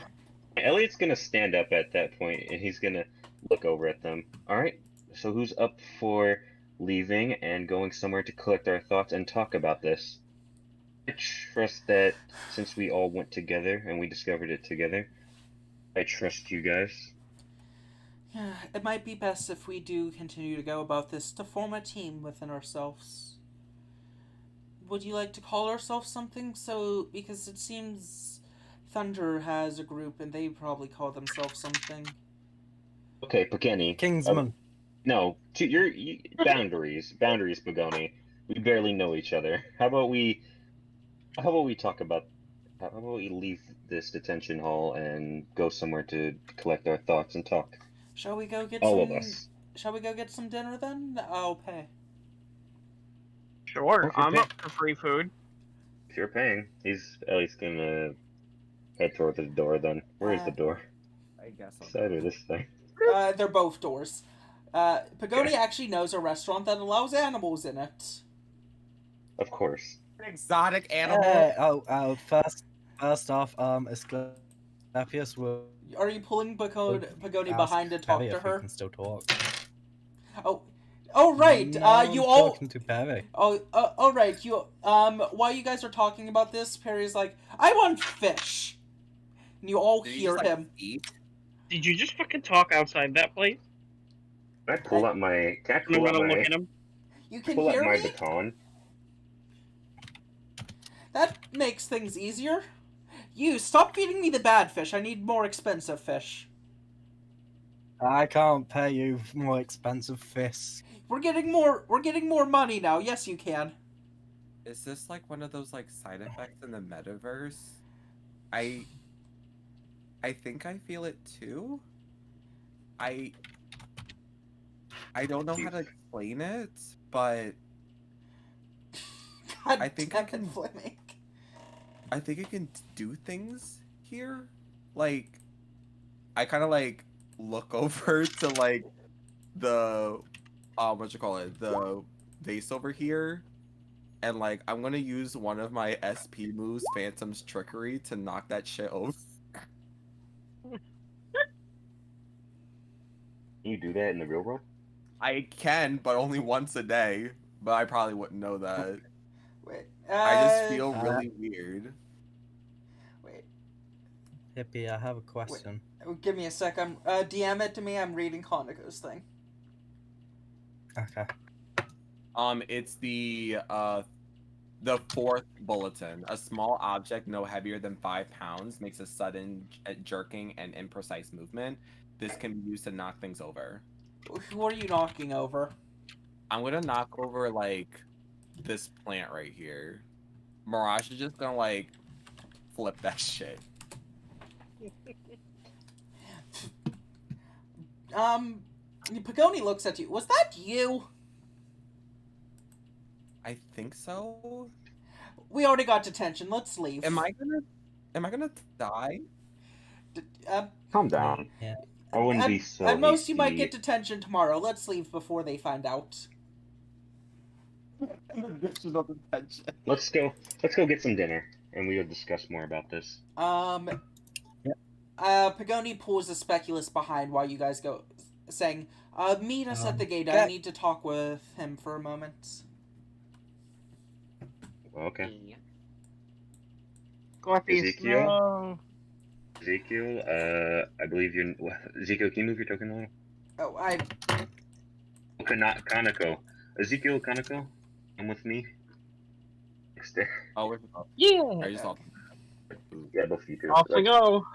Eliot's gonna stand up at that point, and he's gonna look over at them. Alright, so who's up for leaving and going somewhere to collect our thoughts and talk about this? I trust that since we all went together and we discovered it together, I trust you guys. Yeah, it might be best if we do continue to go about this to form a team within ourselves. Would you like to call ourselves something? Because it seems Thunder has a group and they probably call themselves something. Okay, Pagoni. Kingsman. No, boundaries, Pagoni. We barely know each other. How about we talk about? How about we leave this detention hall and go somewhere to collect our thoughts and talk? Shall we go get All of us. Shall we go get some dinner then? I'll pay. Sure, Okay. I'm up for free food. If you're paying, he's at least gonna head toward the door. Then where is the door? I guess. This side or this side? They're both doors. Pagoni actually knows a restaurant that allows animals in it. Of course. An exotic animal. First off, Asclepius will. Are you pulling Pagoni ask behind to talk Perry to if we her? can still talk. Oh right. No, You I'm all. talking to Perry. Oh right. You while you guys are talking about this, Perry's like, I want fish. And you all Did he hear just, like, him. eat? Did you just fucking talk outside that place? Can I pull out my? Can I I'm pull out gonna look my? at him. You can Pull out hear my me? baton. That makes things easier. You, stop feeding me the bad fish. I need more expensive fish. I can't pay you more expensive fish. We're getting more money now. Yes, you can. Is this like one of those like side effects in the metaverse? I think I feel it too. I don't know how to explain it, but God I think damn I can- it, Fleming. I think I can do things here. Like, I kind of like look over to like the the vase over here, and like I'm gonna use one of my SP moves, Phantom's Trickery, to knock that shit over. Can you do that in the real world? I can, but only once a day. But I probably wouldn't know that. Wait. I just feel really weird. Wait. Hippie, I have a question. Give me a sec. I'm DM it to me. I'm reading Kaneko's thing. Okay. It's the fourth bulletin. A small object no heavier than 5 pounds makes a sudden jerking and imprecise movement. This can be used to knock things over. Who are you knocking over? I'm gonna knock over like this plant right here. Mirage is just gonna like flip that shit. Pagoni looks at you. Was that you? I think so. We already got detention. Let's leave. Am I gonna die? Calm down. Yeah. I wouldn't be so. At most, you might hasty. get detention tomorrow. Let's leave before they find out. Let's go get some dinner, and we'll discuss more about this. Pagoni pulls a speculist behind while you guys go, saying, meet us at the gate. I need to talk with him for a moment. Okay. Scorpius, Ezekiel? no. Ezekiel, I believe you're. Ezekiel, can you move your token a little? Oh, Okay, not Kaneko. Ezekiel, Kaneko, come with me. Oh, where's the Yeah. I just thought. Yeah, both of you two. Off we go.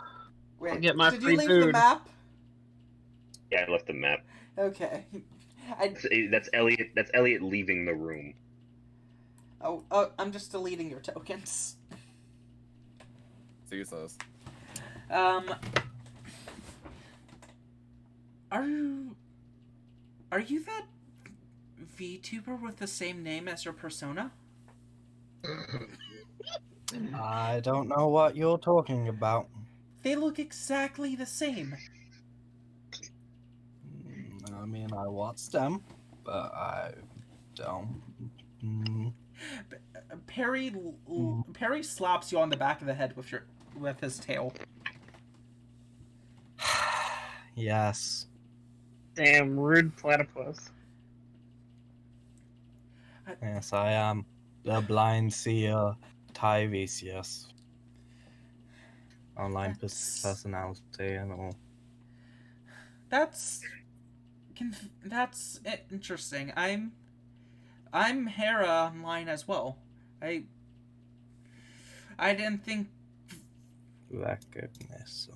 wait. Get my did free you leave the food. map? Yeah, I left the map. Okay. That's Eliiot. That's Eliiot leaving the room. Oh, I'm just deleting your tokens. See you sis. Are you that VTuber with the same name as your persona? I don't know what you're talking about. They look exactly the same. I mean, I watched them, but I don't. Perry slaps you on the back of the head with his tail. Yes. Damn rude platypus. Yes, I am the blind seer Tiresias. Online personality and all. That's interesting. I'm Hera online as well. I didn't think Recognition.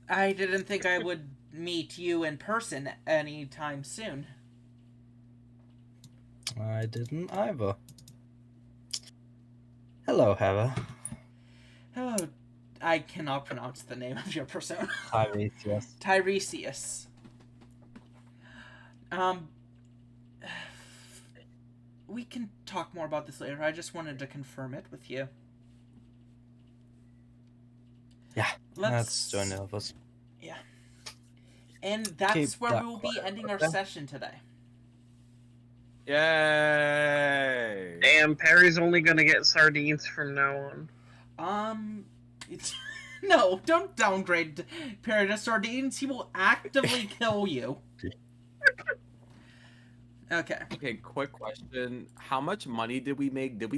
I didn't think I would meet you in person anytime soon. I didn't either. Hello, Hera. Hello. I cannot pronounce the name of your persona. Tiresias. Tiresias. We can talk more about this later. I just wanted to confirm it with you. Yeah, let's join the others. Yeah. And that's Keep where that we will be quiet, ending our okay? session today. Yay! Damn, Perry's only gonna get sardines from now on. It's... No, don't downgrade Perry to sardines. He will actively kill you. Okay. Okay, quick question. How much money did we make? Did we